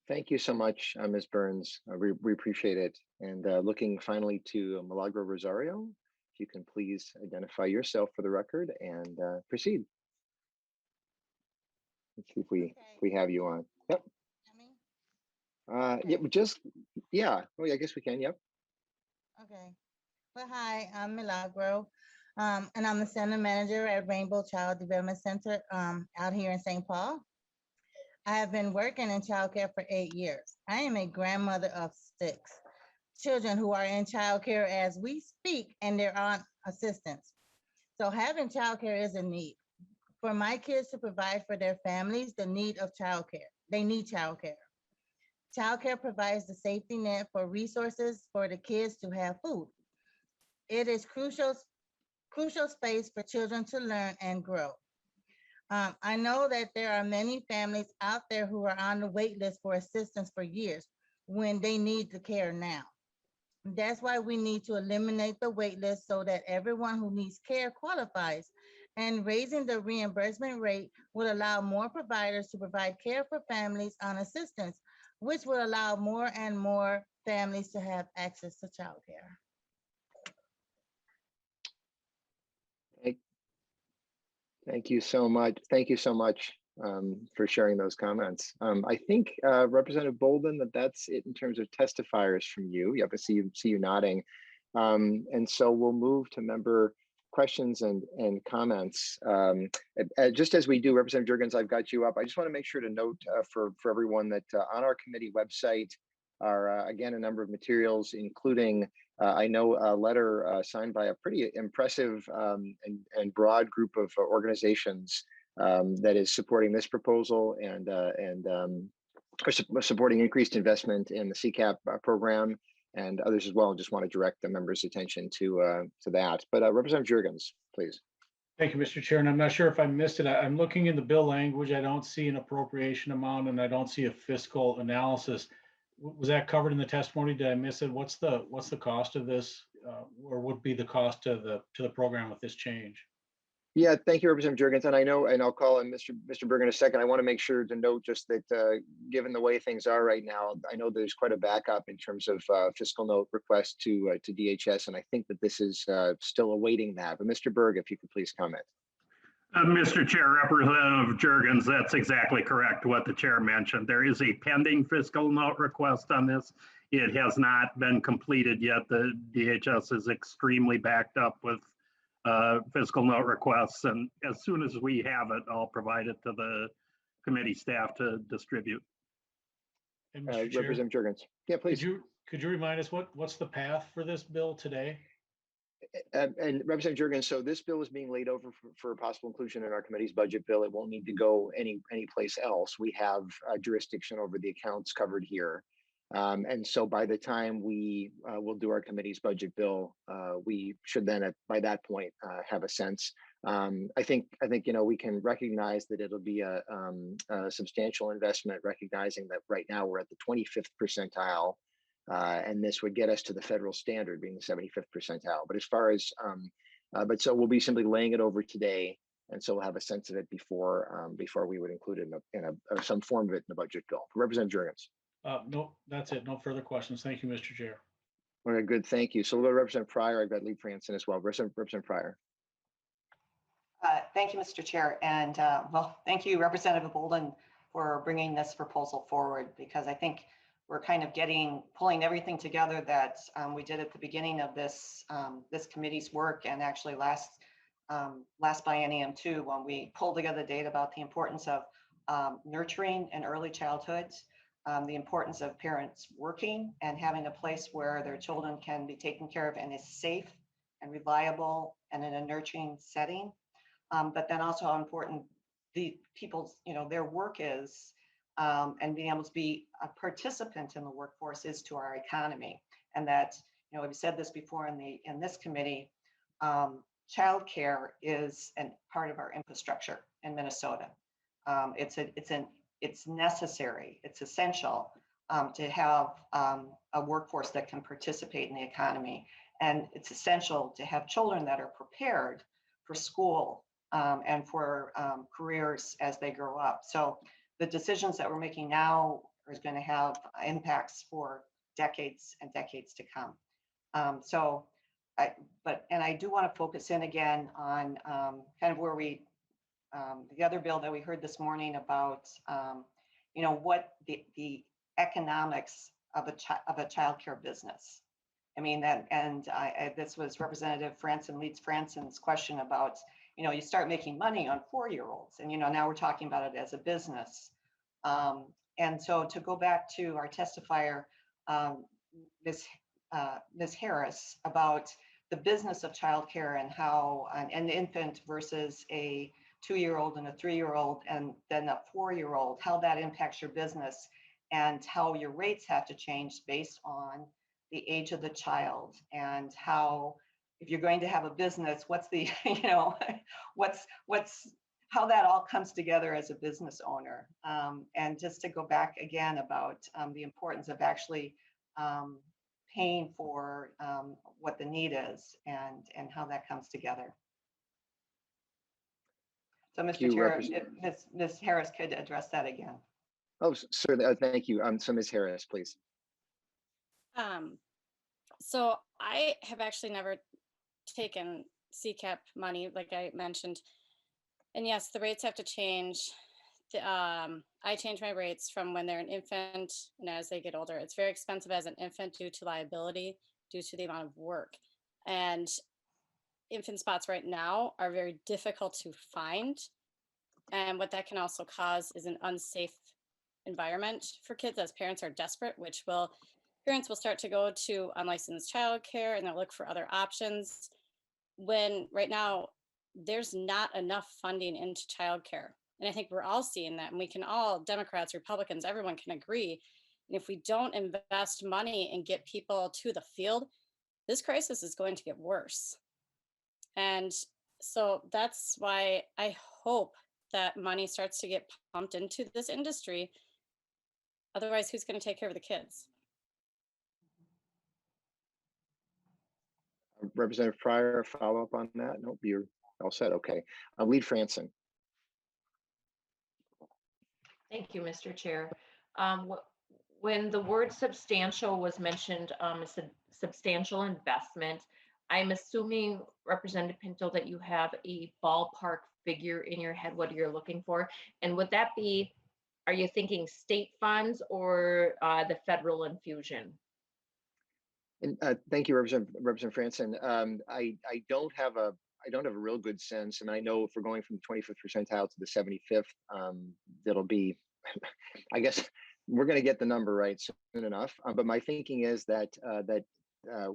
Thank you so much, Ms. Burns. We appreciate it. And looking finally to Milagro Rosario, if you can please identify yourself for the record and proceed. Let's see if we have you on. Yep. Yeah, well, I guess we can. Yep. Okay. Well, hi, I'm Milagro, and I'm the center manager at Rainbow Child Development Center out here in St. Paul. I have been working in childcare for 8 years. I am a grandmother of 6 children who are in childcare as we speak, and they're on assistance. So having childcare is a need. For my kids to provide for their families, the need of childcare. They need childcare. Childcare provides the safety net for resources for the kids to have food. It is crucial space for children to learn and grow. I know that there are many families out there who are on the wait list for assistance for years when they need the care now. That's why we need to eliminate the wait list so that everyone who needs care qualifies. And raising the reimbursement rate will allow more providers to provide care for families on assistance, which will allow more and more families to have access to childcare. Thank you so much. Thank you so much for sharing those comments. I think Representative Boldon, that's it in terms of testifiers from you. Yep, I see you nodding. And so we'll move to member questions and comments. Just as we do, Representative Jurgens, I've got you up. I just want to make sure to note for everyone that on our committee website are again a number of materials, including I know a letter signed by a pretty impressive and broad group of organizations that is supporting this proposal and supporting increased investment in the CCAP program and others as well. Just want to direct the members' attention to that. But Representative Jurgens, please. Thank you, Mr. Chair. And I'm not sure if I missed it. I'm looking in the bill language. I don't see an appropriation amount and I don't see a fiscal analysis. Was that covered in the testimony? Did I miss it? What's the cost of this, or would be the cost to the program with this change? Yeah, thank you, Representative Jurgens. And I know, and I'll call on Mr. Berg in a second. I want to make sure to note just that given the way things are right now, I know there's quite a backup in terms of fiscal note request to DHS, and I think that this is still awaiting that. But Mr. Berg, if you could please comment. Mr. Chair, Representative Jurgens, that's exactly correct what the chair mentioned. There is a pending fiscal note request on this. It has not been completed yet. The DHS is extremely backed up with fiscal note requests, and as soon as we have it, I'll provide it to the committee staff to distribute. And Mr. Chair, Representative Jurgens, yeah, please. Could you remind us what's the path for this bill today? And Representative Jurgens, so this bill is being laid over for possible inclusion in our committee's budget bill. It won't need to go any place else. We have jurisdiction over the accounts covered here. And so by the time we will do our committee's budget bill, we should then by that point have a sense. I think we can recognize that it'll be a substantial investment, recognizing that right now we're at the 25th percentile. And this would get us to the federal standard being the 75th percentile. But as far as, so we'll be simply laying it over today. And so we'll have a sense of it before we would include it in some form of it in the budget bill. Representative Jurgens. No, that's it. No further questions. Thank you, Mr. Chair. All right, good. Thank you. So we'll go to Representative Pryor. I've got Lee Franson as well. Representative Pryor. Thank you, Mr. Chair. And well, thank you, Representative Boldon, for bringing this proposal forward, because I think we're kind of pulling everything together that we did at the beginning of this committee's work, and actually last biennium too, when we pulled together data about the importance of nurturing and early childhood, the importance of parents working and having a place where their children can be taken care of and is safe and reliable and in a nurturing setting. But then also how important the people's, their work is, and being able to be a participant in the workforce is to our economy. And that, we've said this before in this committee, childcare is a part of our infrastructure in Minnesota. It's necessary, it's essential to have a workforce that can participate in the economy. And it's essential to have children that are prepared for school and for careers as they grow up. So the decisions that we're making now are going to have impacts for decades and decades to come. I do want to focus in again on kind of where the other bill that we heard this morning about, what the economics of a childcare business. I mean, this was Representative Leeds Franson's question about, you start making money on 4-year-olds, and now we're talking about it as a business. And so to go back to our testifier, Ms. Harris, about the business of childcare and how an infant versus a 2-year-old and a 3-year-old and then a 4-year-old, how that impacts your business and how your rates have to change based on the age of the child, and how, if you're going to have a business, what's the, how that all comes together as a business owner. And just to go back again about the importance of actually paying for what the need is and how that comes together. So Mr. Chair, if Ms. Harris could address that again. Oh, certainly. Thank you. So Ms. Harris, please. So I have actually never taken CCAP money, like I mentioned. And yes, the rates have to change. I change my rates from when they're an infant and as they get older. It's very expensive as an infant due to liability, due to the amount of work. And infant spots right now are very difficult to find. And what that can also cause is an unsafe environment for kids, as parents are desperate, parents will start to go to unlicensed childcare and they'll look for other options, when right now there's not enough funding into childcare. And I think we're all seeing that, and we can all, Democrats, Republicans, everyone can agree. And if we don't invest money and get people to the field, this crisis is going to get worse. And so that's why I hope that money starts to get pumped into this industry. Otherwise, who's going to take care of the kids? Representative Pryor, follow up on that? Nope, you're all set. Okay. Lead Franson. Thank you, Mr. Chair. When the word substantial was mentioned, it's a substantial investment. I'm assuming, Representative Pinto, that you have a ballpark figure in your head, what you're looking for. And would that be, are you thinking state funds or the federal infusion? And thank you, Representative Franson. I don't have a real good sense, and I know if we're going from the 25th percentile to the 75th, that'll be, I guess we're going to get the number right soon enough. But my thinking is that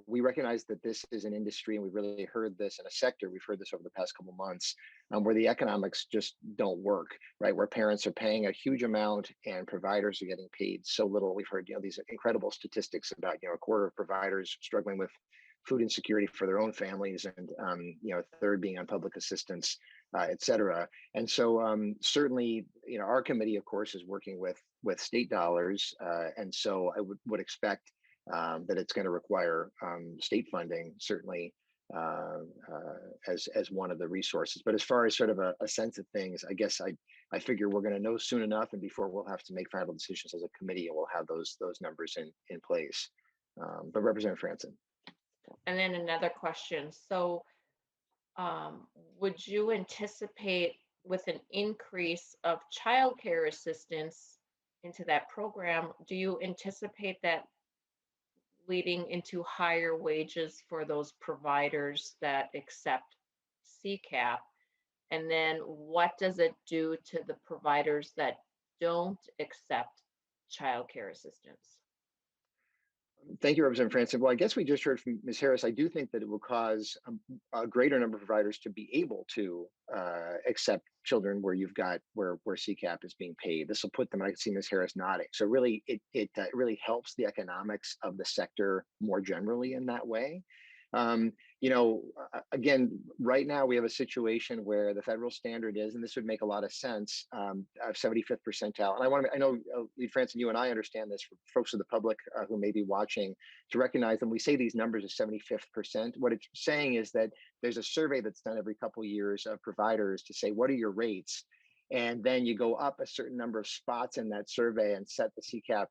we recognize that this is an industry, and we've really heard this in a sector. We've heard this over the past couple of months, where the economics just don't work, right? Where parents are paying a huge amount and providers are getting paid so little. We've heard, these incredible statistics about, a quarter of providers struggling with food insecurity for their own families, and a third being on public assistance, et cetera. And so certainly, our committee, of course, is working with state dollars, and so I would expect that it's going to require state funding, certainly, as one of the resources. But as far as sort of a sense of things, I guess I figure we're going to know soon enough, and before we'll have to make final decisions as a committee, and we'll have those numbers in place. But Representative Franson. And then another question. So would you anticipate, with an increase of childcare assistance into that program, do you anticipate that leading into higher wages for those providers that accept CCAP? And then what does it do to the providers that don't accept childcare assistance? Thank you, Representative Franson. Well, I guess we just heard from Ms. Harris. I do think that it will cause a greater number of providers to be able to accept children where CCAP is being paid. This will put them, I can see Ms. Harris nodding. So really, it really helps the economics of the sector more generally in that way. You know, again, right now we have a situation where the federal standard is, and this would make a lot of sense, 75th percentile. And I know, Lead France, and you and I understand this for folks of the public who may be watching, to recognize when we say these numbers of 75th percent, what it's saying is that there's a survey that's done every couple of years of providers to say, what are your rates? And then you go up a certain number of spots in that survey and set the CCAP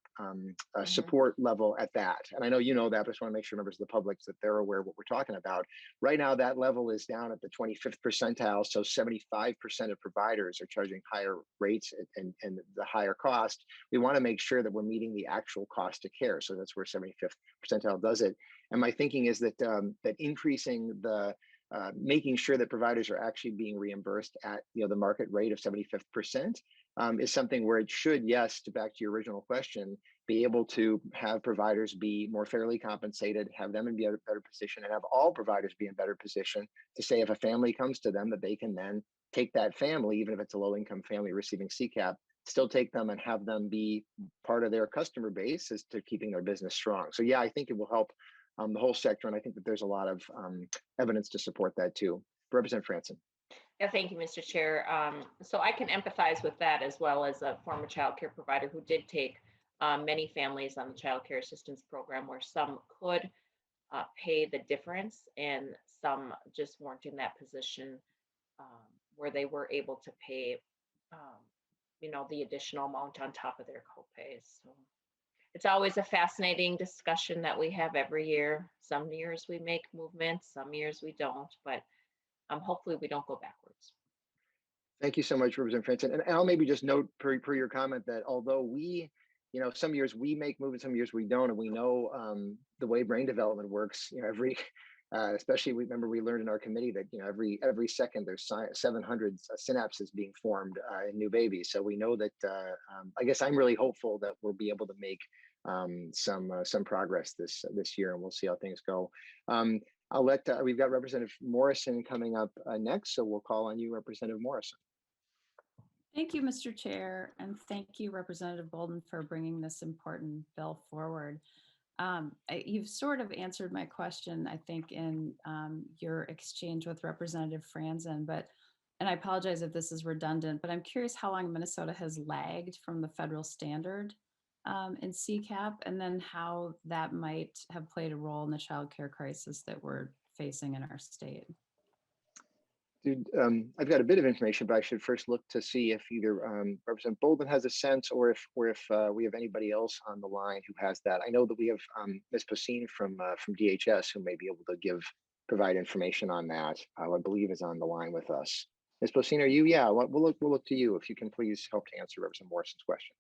support level at that. And I know you know that, but I just want to make sure members of the public that they're aware of what we're talking about. Right now, that level is down at the 25th percentile. So 75% of providers are charging higher rates and the higher cost. We want to make sure that we're meeting the actual cost of care. So that's where 75th percentile does it. And my thinking is that that increasing the making sure that providers are actually being reimbursed at the market rate of 75th percent is something where it should, yes, back to your original question, be able to have providers be more fairly compensated, have them in a better position, and have all providers be in better position to say if a family comes to them that they can then take that family, even if it's a low-income family receiving CCAP, still take them and have them be part of their customer base as to keeping their business strong. So yeah, I think it will help the whole sector. And I think that there's a lot of evidence to support that too. Representative Franson. Yeah, thank you, Mr. Chair. So I can empathize with that as well as a former child care provider who did take many families on the child care assistance program where some could pay the difference and some just weren't in that position where they were able to pay, the additional amount on top of their copays. So it's always a fascinating discussion that we have every year. Some years we make movements, some years we don't, but hopefully we don't go backwards. Thank you so much, Representative Franson. And I'll maybe just note per your comment that although we, some years we make movements, some years we don't, and we know the way brain development works, every, especially we learned in our committee that, every second there's 700 synapses being formed in new babies. So we know that, I guess I'm really hopeful that we'll be able to make some progress this year, and we'll see how things go. I'll let, we've got Representative Morrison coming up next, so we'll call on you, Representative Morrison. Thank you, Mr. Chair, and thank you, Representative Boldon, for bringing this important bill forward. You've sort of answered my question, I think, in your exchange with Representative Franson, and I apologize if this is redundant, but I'm curious how long Minnesota has lagged from the federal standard in CCAP, and then how that might have played a role in the child care crisis that we're facing in our state. I've got a bit of information, but I should first look to see if either Representative Boldon has a sense, or if we have anybody else on the line who has that. I know that we have Ms. Poseen from DHS who may be able to provide information on that. I believe is on the line with us. Ms. Poseen, are you? Yeah, we'll look to you if you can please help to answer Representative Morrison's question.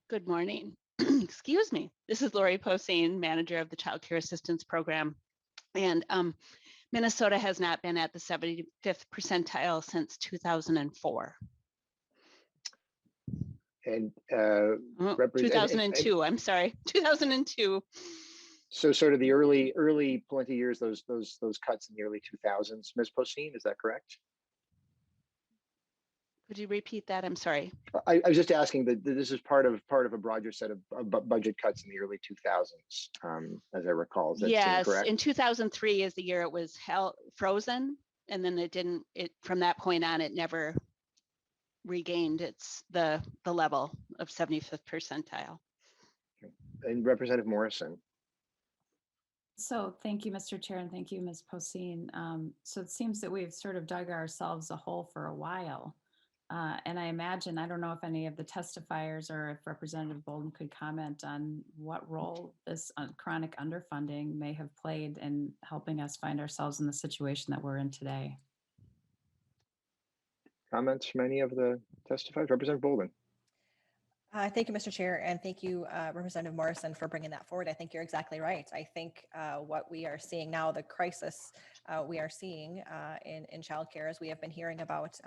Good morning. Excuse me. This is Lori Poseen, manager of the Child Care Assistance Program. And Minnesota has not been at the 75th percentile since 2004. And 2002, I'm sorry, 2002. So sort of the early plenty years, those cuts in the early 2000s. Ms. Poseen, is that correct? Could you repeat that? I'm sorry. I was just asking that this is part of a broader set of budget cuts in the early 2000s, as I recall. Is that yes, correct? In 2003 is the year it was frozen, and then it from that point on it never regained the level of 75th percentile. Okay. And Representative Morrison. So thank you, Mr. Chair, and thank you, Ms. Poseen. So it seems that we've sort of dug ourselves a hole for a while. And I imagine, I don't know if any of the testifiers or if Representative Boldon could comment on what role this chronic underfunding may have played in helping us find ourselves in the situation that we're in today. Comments from any of the testifiers? Representative Boldon. Thank you, Mr. Chair, and thank you, Representative Morrison, for bringing that forward. I think you're exactly right. I think what we are seeing now, the crisis we are seeing in childcare, as we have been hearing about,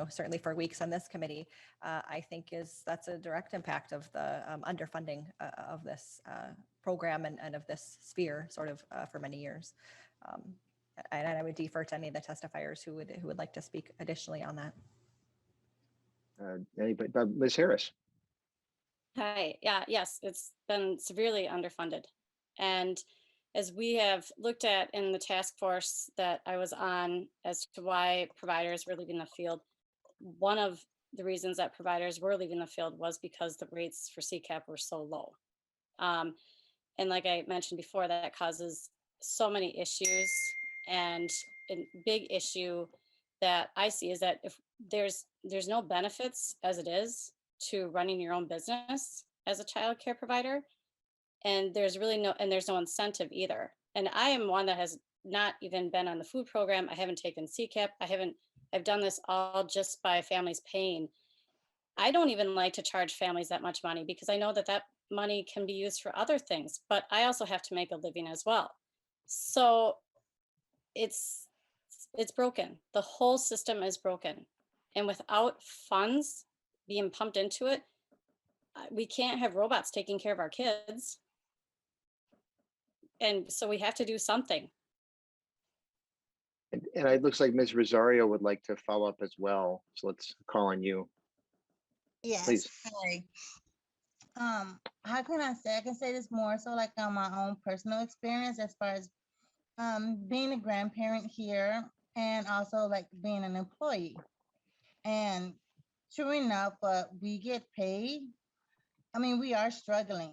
certainly for weeks on this committee, I think that's a direct impact of the underfunding of this program and of this sphere, sort of for many years. And I would defer to any of the testifiers who would like to speak additionally on that. Anybody? Ms. Harris. Hi, yes, it's been severely underfunded. And as we have looked at in the task force that I was on as to why providers were leaving the field, one of the reasons that providers were leaving the field was because the rates for CCAP were so low. And like I mentioned before, that causes so many issues. And a big issue that I see is that if there's no benefits as it is to running your own business as a child care provider, and there's no incentive either. And I am one that has not even been on the food program. I haven't taken CCAP. I've done this all just by families paying. I don't even like to charge families that much money because I know that that money can be used for other things, but I also have to make a living as well. So it's broken. The whole system is broken. And without funds being pumped into it, we can't have robots taking care of our kids. And so we have to do something. And it looks like Ms. Rosario would like to follow up as well. So let's call on you. Yes. Please. Hi. How can I say? I can say this more so like on my own personal experience as far as being a grandparent here and also like being an employee. And true enough, we get paid. I mean, we are struggling.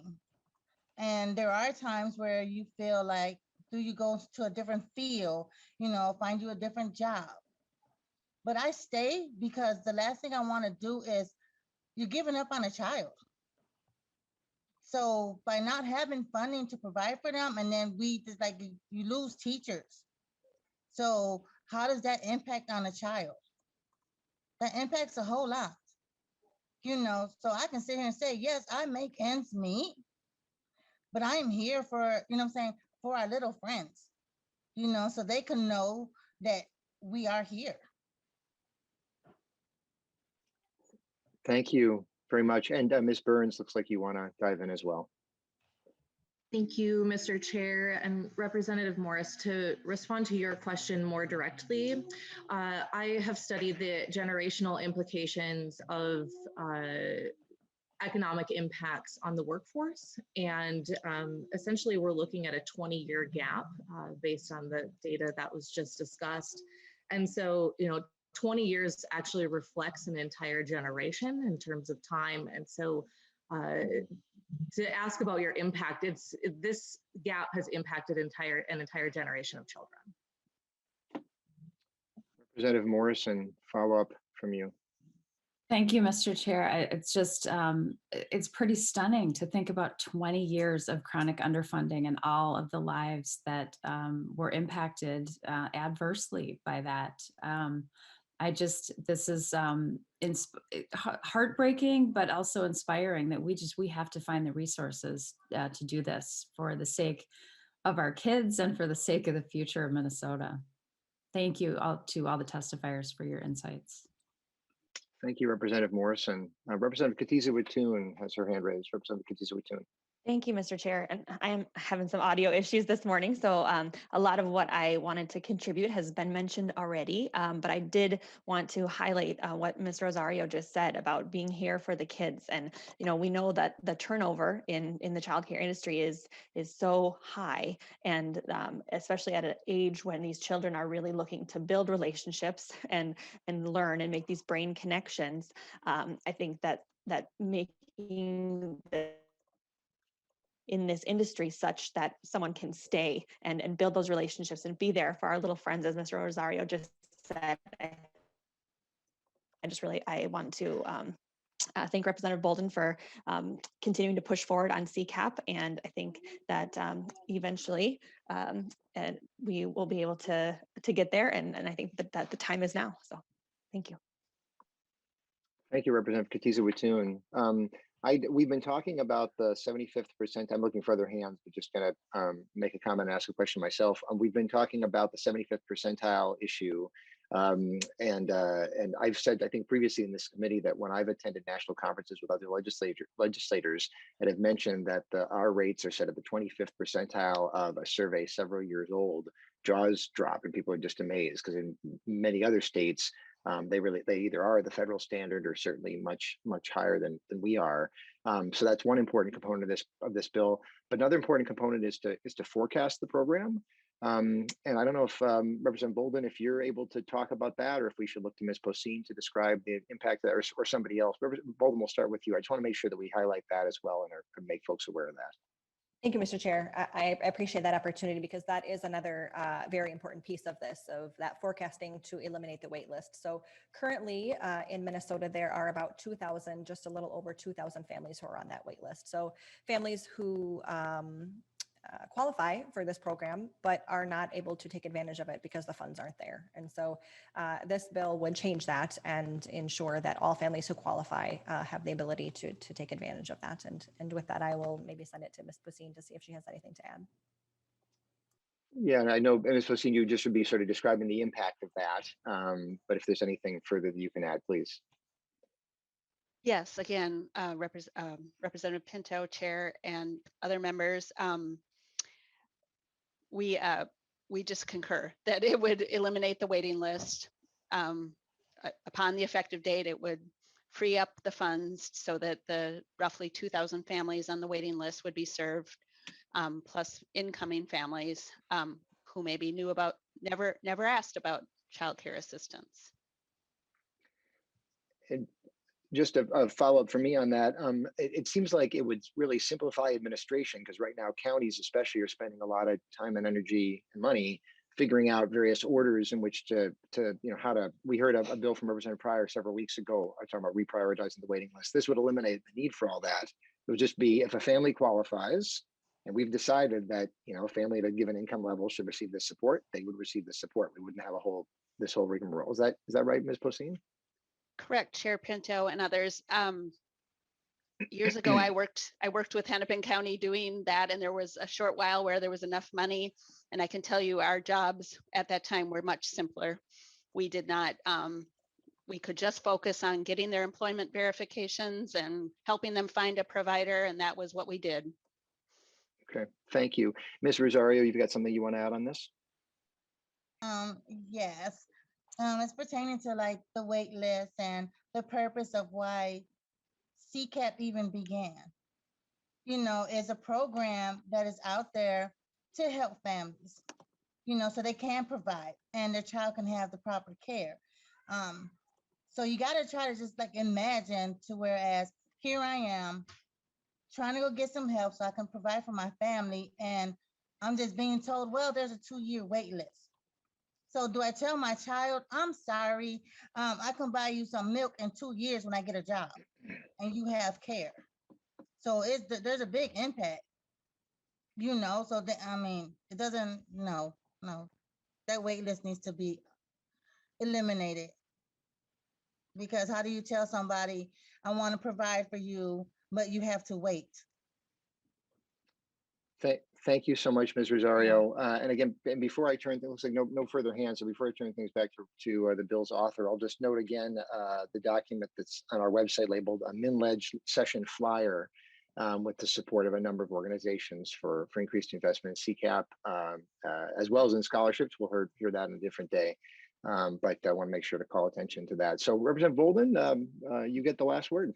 And there are times where you feel like, do you go to a different field, find you a different job? But I stay because the last thing I want to do is you're giving up on a child. So by not having funding to provide for them, and then we just like you lose teachers. So how does that impact on a child? That impacts a whole lot. So I can sit here and say, yes, I make ends meet, but I am here for, for our little friends, so they can know that we are here. Thank you very much. And Ms. Burns, looks like you want to dive in as well. Thank you, Mr. Chair and Representative Morris. To respond to your question more directly, I have studied the generational implications of economic impacts on the workforce. And essentially, we're looking at a 20-year gap based on the data that was just discussed. And so, 20 years actually reflects an entire generation in terms of time. And so to ask about your impact, this gap has impacted an entire generation of children. Representative Morrison, follow up from you. Thank you, Mr. Chair. It's just, it's pretty stunning to think about 20 years of chronic underfunding and all of the lives that were impacted adversely by that. This is heartbreaking, but also inspiring that we have to find the resources to do this for the sake of our kids and for the sake of the future of Minnesota. Thank you to all the testifiers for your insights. Thank you, Representative Morrison. Representative Katiza-Watoon has her hand raised. Representative Katiza-Watoon. Thank you, Mr. Chair. And I am having some audio issues this morning, so a lot of what I wanted to contribute has been mentioned already, but I did want to highlight what Ms. Rosario just said about being here for the kids. And, we know that the turnover in the childcare industry is so high, and especially at an age when these children are really looking to build relationships and learn and make these brain connections. I think that making the in this industry such that someone can stay and build those relationships and be there for our little friends, as Mr. Rosario just said. I want to thank Representative Boldon for continuing to push forward on CCAP, and I think that eventually we will be able to get there, and I think that the time is now. So thank you. Thank you, Representative Katiza-Watoon. We've been talking about the 75th percentile. I'm looking for other hands, but just going to make a comment and ask a question myself. We've been talking about the 75th percentile issue. And I've said, I think previously in this committee, that when I've attended national conferences with other legislators that have mentioned that our rates are set at the 25th percentile of a survey several years old, jaws drop and people are just amazed, because in many other states, They either are the federal standard or certainly much higher than we are. So that's one important component of this bill. But another important component is to forecast the program. And I don't know if Representative Boldon, if you're able to talk about that, or if we should look to Ms. Poseen to describe the impact of that, or somebody else. Representative Boldon, we'll start with you. I just want to make sure that we highlight that as well and make folks aware of that. Thank you, Mr. Chair. I appreciate that opportunity because that is another very important piece of this, of that forecasting to eliminate the wait list. So currently in Minnesota, there are about 2,000, just a little over 2,000 families who are on that wait list. So families who qualify for this program, but are not able to take advantage of it because the funds aren't there. And so this bill would change that and ensure that all families who qualify have the ability to take advantage of that. And with that, I will maybe send it to Ms. Poseen to see if she has anything to add. Yeah, and I know, Ms. Poseen, you just would be sort of describing the impact of that. But if there's anything further that you can add, please. Yes, again, Representative Pinto, Chair, and other members, we just concur that it would eliminate the waiting list. Upon the effective date, it would free up the funds so that the roughly 2,000 families on the waiting list would be served, plus incoming families who maybe knew about, never asked about child care assistance. And just a follow-up for me on that, it seems like it would really simplify administration, because right now counties especially are spending a lot of time and energy and money figuring out various orders in which to how to. We heard a bill from Representative Pryor several weeks ago talking about reprioritizing the waiting list. This would eliminate the need for all that. It would just be if a family qualifies, and we've decided that a family at a given income level should receive this support, they would receive this support. We wouldn't have this whole rigmarole. Is that right, Ms. Poseen? Correct, Chair Pinto and others. Years ago, I worked with Hennepin County doing that, and there was a short while where there was enough money. And I can tell you our jobs at that time were much simpler. We did not, we could just focus on getting their employment verifications and helping them find a provider, and that was what we did. Okay, thank you. Ms. Rosario, you've got something you want to add on this? Yes. It's pertaining to like the wait list and the purpose of why CCAP even began. Is a program that is out there to help families, so they can provide and their child can have the proper care. So you got to try to just like imagine to whereas here I am trying to go get some help so I can provide for my family, and I'm just being told, well, there's a 2-year wait list. So do I tell my child, I'm sorry, I can buy you some milk in 2 years when I get a job and you have care? So there's a big impact, so it doesn't, no, that wait list needs to be eliminated. Because how do you tell somebody, I want to provide for you, but you have to wait? Thank you so much, Ms. Rosario. And again, before I turn, it looks like no further hands. So before I turn things back to the bill's author, I'll just note again the document that's on our website labeled a MinLeg session flyer with the support of a number of organizations for increased investment in CCAP, as well as in scholarships. We'll hear that on a different day. But I want to make sure to call attention to that. So Representative Boldon, you get the last word.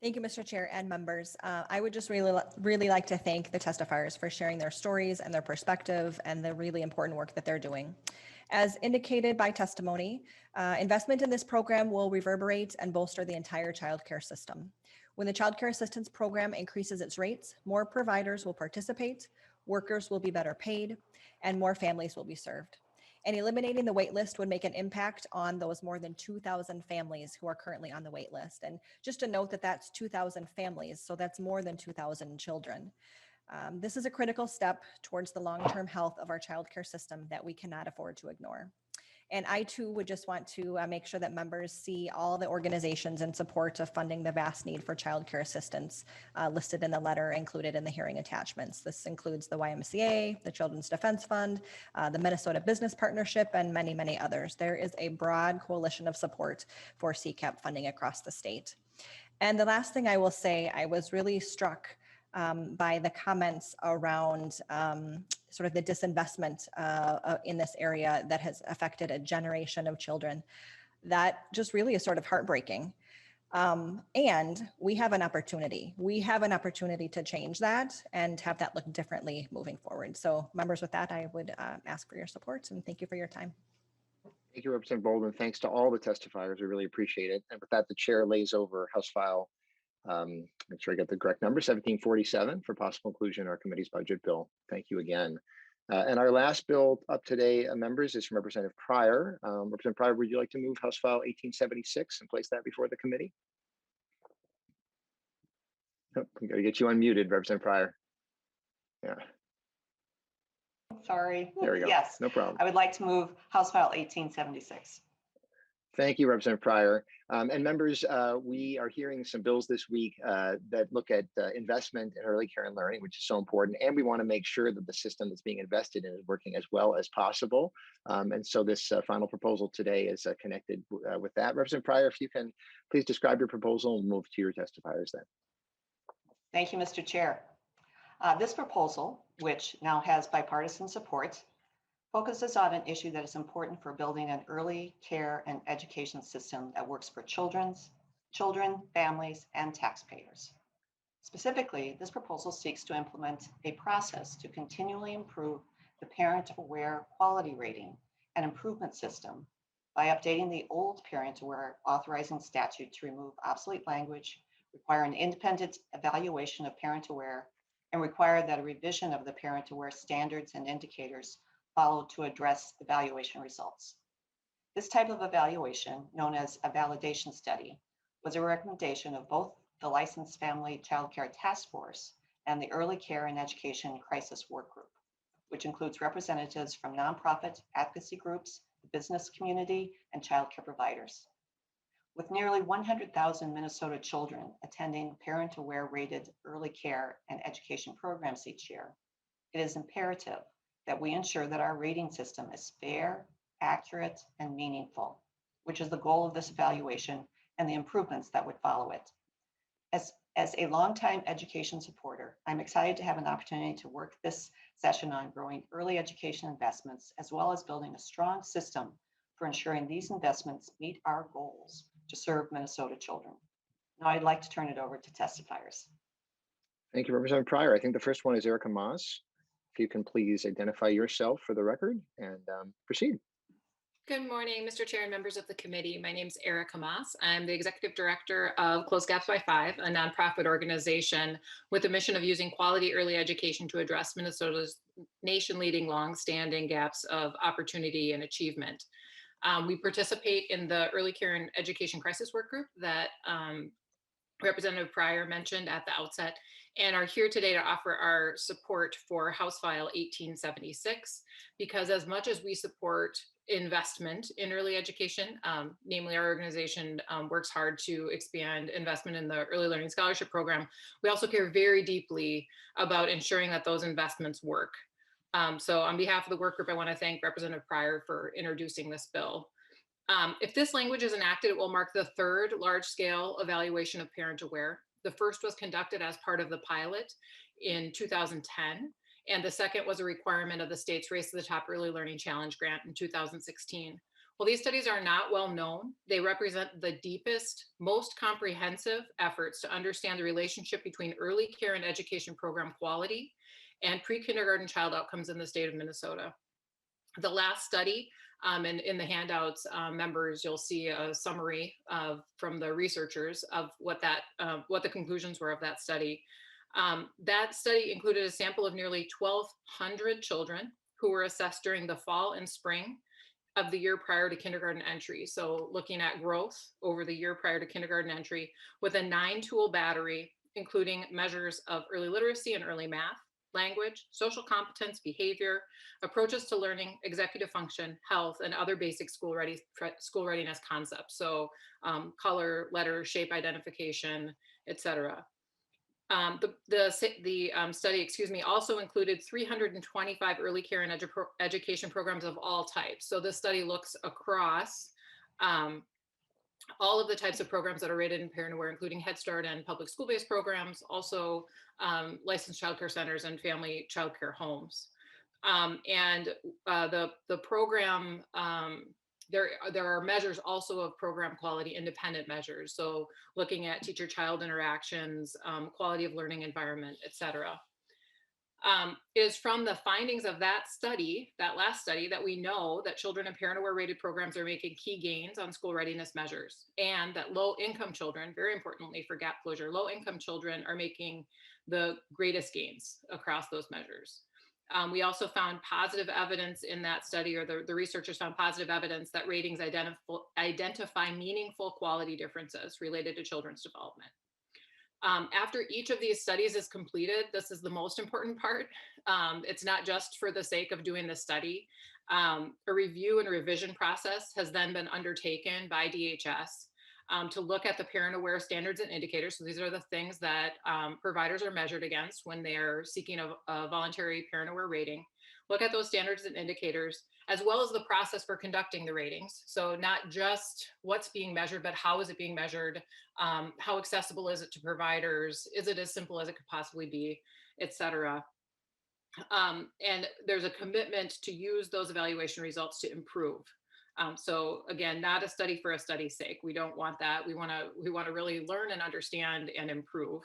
Thank you, Mr. Chair and members. I would just really like to thank the testifiers for sharing their stories and their perspective and the really important work that they're doing. As indicated by testimony, investment in this program will reverberate and bolster the entire child care system. When the child care assistance program increases its rates, more providers will participate, workers will be better paid, and more families will be served. And eliminating the wait list would make an impact on those more than 2,000 families who are currently on the wait list. And just to note that that's 2,000 families, so that's more than 2,000 children. This is a critical step towards the long-term health of our child care system that we cannot afford to ignore. And I too would just want to make sure that members see all the organizations in support of funding the vast need for child care assistance listed in the letter included in the hearing attachments. This includes the YMCA, the Children's Defense Fund, the Minnesota Business Partnership, and many, many others. There is a broad coalition of support for CCAP funding across the state. And the last thing I will say, I was really struck by the comments around sort of the disinvestment in this area that has affected a generation of children. that just really is sort of heartbreaking. And we have an opportunity. We have an opportunity to change that and have that look differently moving forward. So members, with that, I would ask for your support and thank you for your time. Thank you, Representative Boldon. Thanks to all the testifiers. We really appreciate it. And with that, the chair lays over House File, make sure I get the correct number, 1747 for possible inclusion in our committee's budget bill. Thank you again. And our last bill up today, members, is from Representative Pryor. Representative Pryor, would you like to move House File 1876 and place that before the committee? Oh, I'm going to get you unmuted, Representative Pryor. Yeah. Sorry. There we go. Yes. No problem. I would like to move House File 1876. Thank you, Representative Pryor. And members, we are hearing some bills this week that look at investment in early care and learning, which is so important. And we want to make sure that the system that's being invested in is working as well as possible. And so this final proposal today is connected with that. Representative Pryor, if you can please describe your proposal and move to your testifiers then. Thank you, Mr. Chair. This proposal, which now has bipartisan support, focuses on an issue that is important for building an early care and education system that works for children, families, and taxpayers. Specifically, this proposal seeks to implement a process to continually improve the parent-aware quality rating and improvement system by updating the old parent-aware authorizing statute to remove obsolete language, require an independent evaluation of parent-aware, and require that a revision of the parent-aware standards and indicators followed to address evaluation results. This type of evaluation, known as a validation study, was a recommendation of both the Licensed Family Child Care Task Force and the Early Care and Education Crisis Work Group, which includes representatives from nonprofit advocacy groups, the business community, and child care providers. With nearly 100,000 Minnesota children attending parent-aware rated early care and education programs each year, it is imperative that we ensure that our rating system is fair, accurate, and meaningful, which is the goal of this evaluation and the improvements that would follow it. As a longtime education supporter, I'm excited to have an opportunity to work this session on growing early education investments, as well as building a strong system for ensuring these investments meet our goals to serve Minnesota children. Now I'd like to turn it over to testifiers. Thank you, Representative Pryor. I think the first one is Erica Moss. If you can please identify yourself for the record and proceed. Good morning, Mr. Chair and members of the committee. My name is Erica Moss. I'm the Executive Director of Close Gaps by 5, a nonprofit organization with the mission of using quality early education to address Minnesota's nation-leading long-standing gaps of opportunity and achievement. We participate in the Early Care and Education Crisis Work Group that Representative Pryor mentioned at the outset, and are here today to offer our support for House File 1876, because as much as we support investment in early education, namely our organization works hard to expand investment in the Early Learning Scholarship Program, we also care very deeply about ensuring that those investments work. So on behalf of the work group, I want to thank Representative Pryor for introducing this bill. If this language is enacted, it will mark the third large-scale evaluation of Parent Aware. The first was conducted as part of the pilot in 2010, and the second was a requirement of the state's Race to the Top Early Learning Challenge grant in 2016. While these studies are not well known, they represent the deepest, most comprehensive efforts to understand the relationship between early care and education program quality and pre-kindergarten child outcomes in the state of Minnesota. The last study, and in the handouts, members, you'll see a summary from the researchers of what the conclusions were of that study. That study included a sample of nearly 1,200 children who were assessed during the fall and spring of the year prior to kindergarten entry. So looking at growth over the year prior to kindergarten entry with a 9-tool battery, including measures of early literacy and early math, language, social competence, behavior, approaches to learning, executive function, health, and other basic school readiness concepts. So color, letter, shape identification, etc. The study, also included 325 early care and education programs of all types. So this study looks across all of the types of programs that are rated in Parent Aware, including Head Start and public school-based programs, also licensed child care centers and family child care homes. The program there are measures also of program quality, independent measures. So looking at teacher-child interactions, quality of learning environment, et cetera. It is from the findings of that study, that last study, that we know that children in parent-aware rated programs are making key gains on school readiness measures, and that low-income children, very importantly for gap closure, low-income children are making the greatest gains across those measures. We also found positive evidence in that study, or the researchers found positive evidence that ratings identify meaningful quality differences related to children's development. After each of these studies is completed, this is the most important part. It's not just for the sake of doing the study. A review and revision process has then been undertaken by DHS to look at the parent-aware standards and indicators. So these are the things that providers are measured against when they're seeking a voluntary parent-aware rating. Look at those standards and indicators, as well as the process for conducting the ratings. So not just what's being measured, but how is it being measured? How accessible is it to providers? Is it as simple as it could possibly be, et cetera? And there's a commitment to use those evaluation results to improve. So again, not a study for a study's sake. We don't want that. We want to really learn and understand and improve.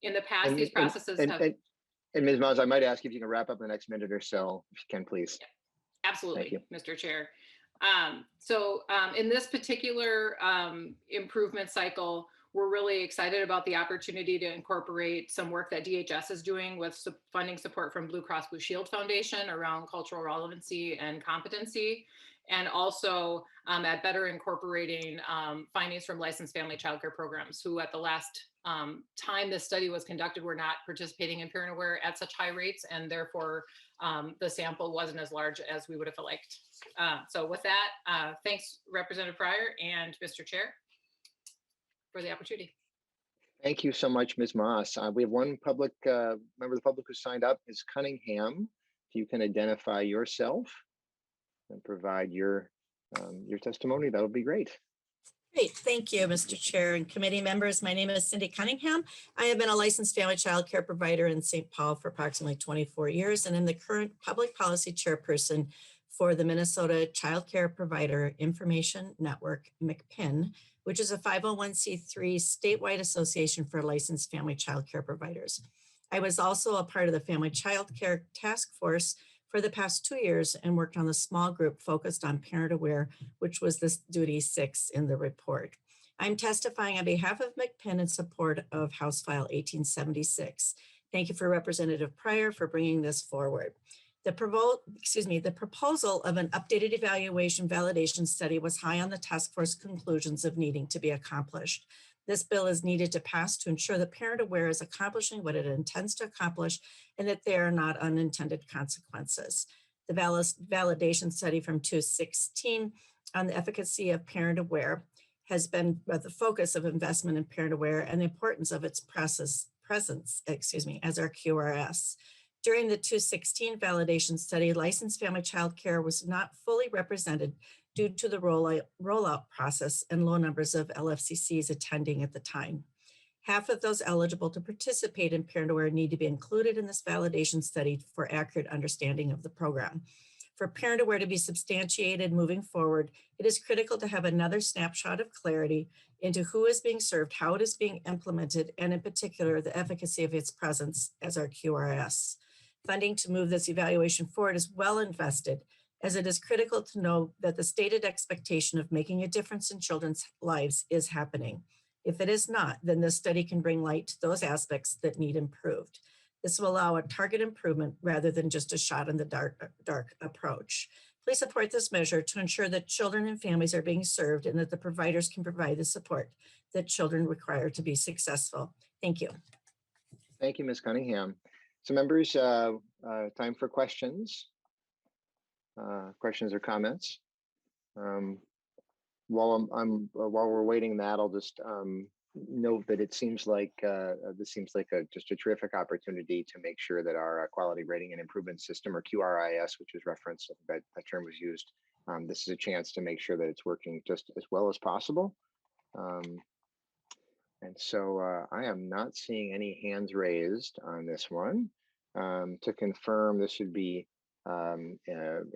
In the past, these processes have. And Ms. Miles, I might ask if you can wrap up in the next minute or so, if you can, please. Absolutely, Mr. Chair. In this particular improvement cycle, we're really excited about the opportunity to incorporate some work that DHS is doing with funding support from Blue Cross Blue Shield Foundation around cultural relevancy and competency, and also at better incorporating findings from licensed family childcare programs, who at the last time this study was conducted were not participating in parent-aware at such high rates, and therefore the sample wasn't as large as we would have liked. So with that, thanks Representative Pryor and Mr. Chair for the opportunity. Thank you so much, Ms. Moss. We have one public member of the public who signed up, Ms. Cunningham. If you can identify yourself and provide your testimony, that would be great. Great, thank you, Mr. Chair and committee members. My name is Cindy Cunningham. I have been a licensed family child care provider in St. Paul for approximately 24 years, and I'm the current public policy chairperson for the Minnesota Child Care Provider Information Network, MCPIN, which is a 501c3 statewide association for licensed family child care providers. I was also a part of the Family Child Care Task Force for the past 2 years and worked on the small group focused on parent aware, which was this duty 6 in the report. I'm testifying on behalf of MCPIN in support of House File 1876. Thank you for Representative Pryor for bringing this forward. The proposal of an updated evaluation validation study was high on the task force conclusions of needing to be accomplished. This bill is needed to pass to ensure that parent aware is accomplishing what it intends to accomplish and that there are not unintended consequences. The validation study from 2016 on the efficacy of parent aware has been the focus of investment in parent aware and the importance of its presence as our QRS. During the 2016 validation study, licensed family child care was not fully represented due to the rollout process and low numbers of LFCCs attending at the time. Half of those eligible to participate in parent aware need to be included in this validation study for accurate understanding of the program. For parent aware to be substantiated moving forward, it is critical to have another snapshot of clarity into who is being served, how it is being implemented, and in particular, the efficacy of its presence as our QRS. Funding to move this evaluation forward is well invested, as it is critical to know that the stated expectation of making a difference in children's lives is happening. If it is not, then this study can bring light to those aspects that need improved. This will allow a target improvement rather than just a shot in the dark approach. Please support this measure to ensure that children and families are being served and that the providers can provide the support that children require to be successful. Thank you. Thank you, Ms. Cunningham. So members, time for questions. Questions or comments. While we're waiting that, I'll just note that it seems like this seems like just a terrific opportunity to make sure that our quality rating and improvement system, or QRIS, which is referenced, that term was used. This is a chance to make sure that it's working just as well as possible. And so I am not seeing any hands raised on this one. To confirm, this should be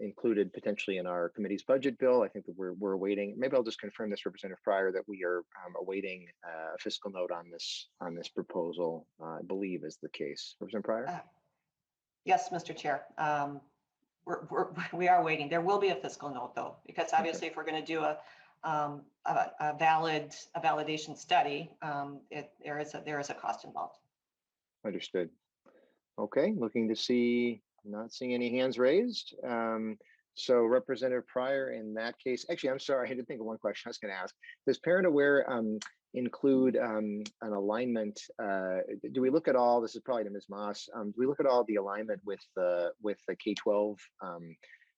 included potentially in our committee's budget bill. I think that we're awaiting. Maybe I'll just confirm this, Representative Pryor, that we are awaiting a fiscal note on this proposal. I believe is the case. Representative Pryor. Yes, Mr. Chair. We are waiting. There will be a fiscal note though, because obviously if we're going to do a validation study, there is a cost involved. Understood. Okay, looking to see, not seeing any hands raised. So Representative Pryor, in that case, actually, I'm sorry, I did think of one question I was going to ask. Does Parent Aware include an alignment? Do we look at all, this is probably to Ms. Moss, do we look at all the alignment with the K-12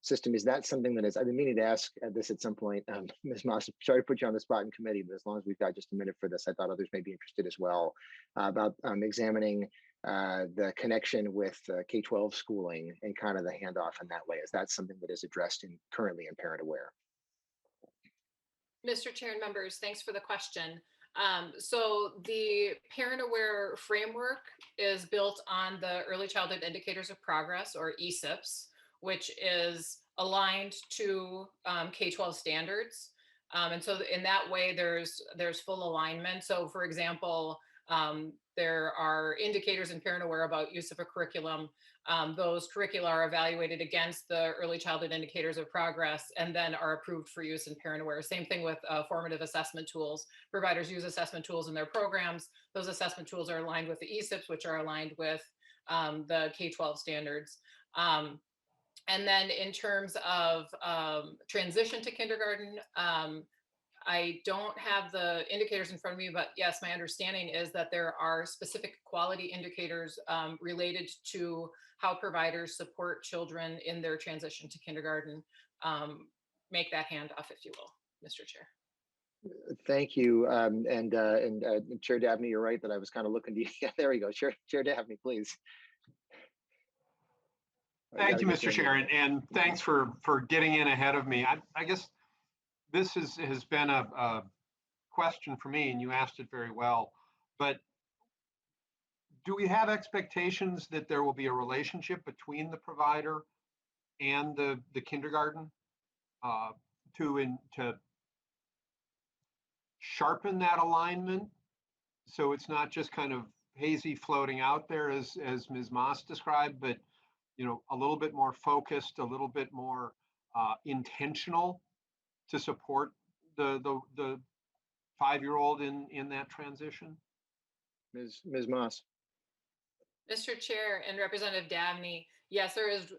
system? Is that something that is, I've been meaning to ask this at some point, Ms. Moss, sorry to put you on the spot in committee, but as long as we've got just a minute for this, I thought others may be interested as well, about examining the connection with K-12 schooling and kind of the handoff in that way. Is that something that is addressed currently in Parent Aware? Mr. Chair and members, thanks for the question. So the Parent Aware framework is built on the Early Childhood Indicators of Progress, or ESIPs, which is aligned to K-12 standards. And so in that way, there's full alignment. So for example, there are indicators in Parent Aware about use of a curriculum. Those curricula are evaluated against the Early Childhood Indicators of Progress and then are approved for use in Parent Aware. Same thing with formative assessment tools. Providers use assessment tools in their programs. Those assessment tools are aligned with the ESIPs, which are aligned with the K-12 standards. And then in terms of transition to kindergarten, I don't have the indicators in front of me, but yes, my understanding is that there are specific quality indicators related to how providers support children in their transition to kindergarten. Make that handoff, if you will, Mr. Chair. Thank you. And Chair Dabney, you're right that I was kind of looking to you. Yeah, there we go. Chair Dabney, please. Thank you, Mr. Chair, and thanks for getting in ahead of me. I guess this has been a question for me, and you asked it very well, but do we have expectations that there will be a relationship between the provider and the kindergarten to sharpen that alignment so it's not just kind of hazy floating out there as Ms. Moss described, but a little bit more focused, a little bit more intentional to support the 5-year-old in that transition? Ms. Moss. Mr. Chair and Representative Dabney, yes, there is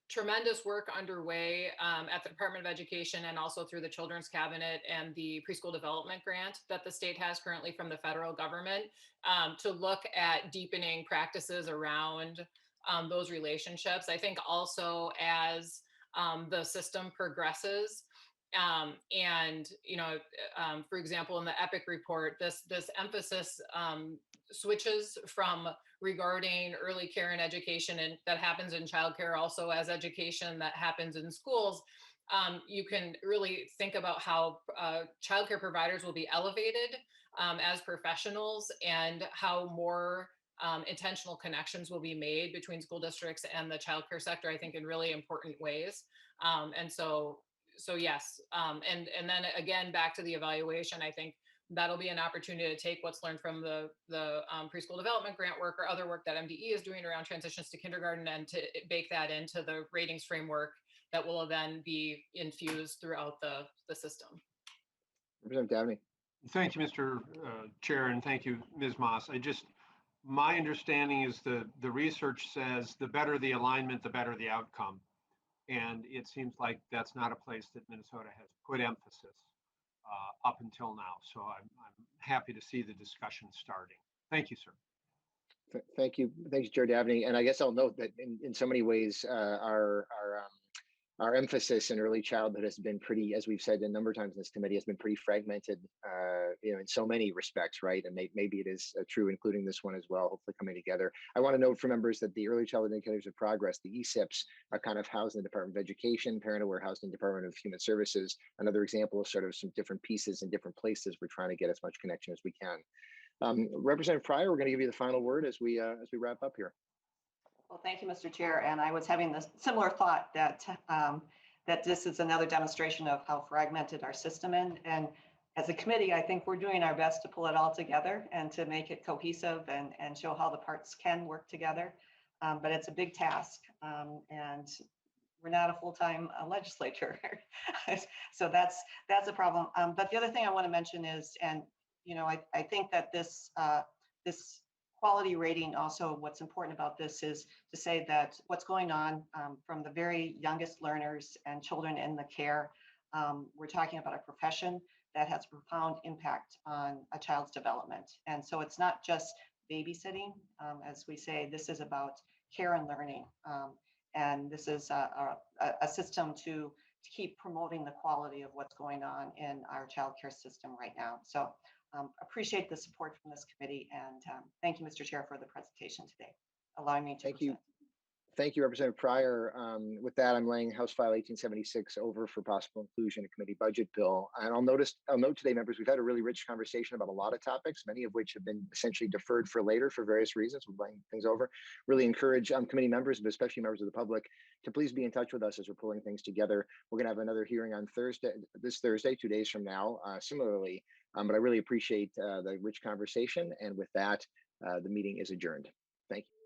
tremendous work underway at the Department of Education and also through the Children's Cabinet and the Preschool Development Grant that the state has currently from the federal government to look at deepening practices around those relationships. I think also as the system progresses, and for example, in the EPIC report, this emphasis switches from regarding early care and education and that happens in childcare also as education that happens in schools. You can really think about how childcare providers will be elevated as professionals and how more intentional connections will be made between school districts and the childcare sector, I think in really important ways. And so yes, and then again, back to the evaluation, I think that'll be an opportunity to take what's learned from the preschool development grant work or other work that MDE is doing around transitions to kindergarten and to bake that into the ratings framework that will then be infused throughout the system. Representative Dabney. Thank you, Mr. Chair, and thank you, Ms. Moss. My understanding is the research says the better the alignment, the better the outcome. And it seems like that's not a place that Minnesota has put emphasis up until now. So I'm happy to see the discussion starting. Thank you, sir. Thank you, Chair Dabney. And I guess I'll note that in so many ways, our emphasis in early childhood has been pretty, as we've said a number of times in this committee, has been pretty fragmented, in so many respects, right? And maybe it is true, including this one as well, hopefully coming together. I want to note for members that the Early Childhood Indicators of Progress, the ESIPs, are kind of housed in the Department of Education, Parent Aware housed in Department of Human Services. Another example of sort of some different pieces in different places. We're trying to get as much connection as we can. Representative Pryor, we're going to give you the final word as we wrap up here. Well, thank you, Mr. Chair. And I was having this similar thought that that this is another demonstration of how fragmented our system is. And as a committee, I think we're doing our best to pull it all together and to make it cohesive and show how the parts can work together. But it's a big task, and we're not a full-time legislature. So that's a problem. But the other thing I want to mention is, and I think that this this quality rating, also what's important about this is to say that what's going on from the very youngest learners and children in the care, we're talking about a profession that has a profound impact on a child's development. And so it's not just babysitting, as we say, this is about care and learning. And this is a system to keep promoting the quality of what's going on in our childcare system right now. So appreciate the support from this committee, and thank you, Mr. Chair, for the presentation today, allowing me to present. Thank you, Representative Pryor. With that, I'm laying House File 1876 over for possible inclusion in committee budget bill. And I'll note today, members, we've had a really rich conversation about a lot of topics, many of which have been essentially deferred for later for various reasons. We're laying things over. Really encourage committee members, but especially members of the public, to please be in touch with us as we're pulling things together. We're going to have another hearing on this Thursday, 2 days from now, similarly. But I really appreciate the rich conversation. And with that, the meeting is adjourned. Thank you.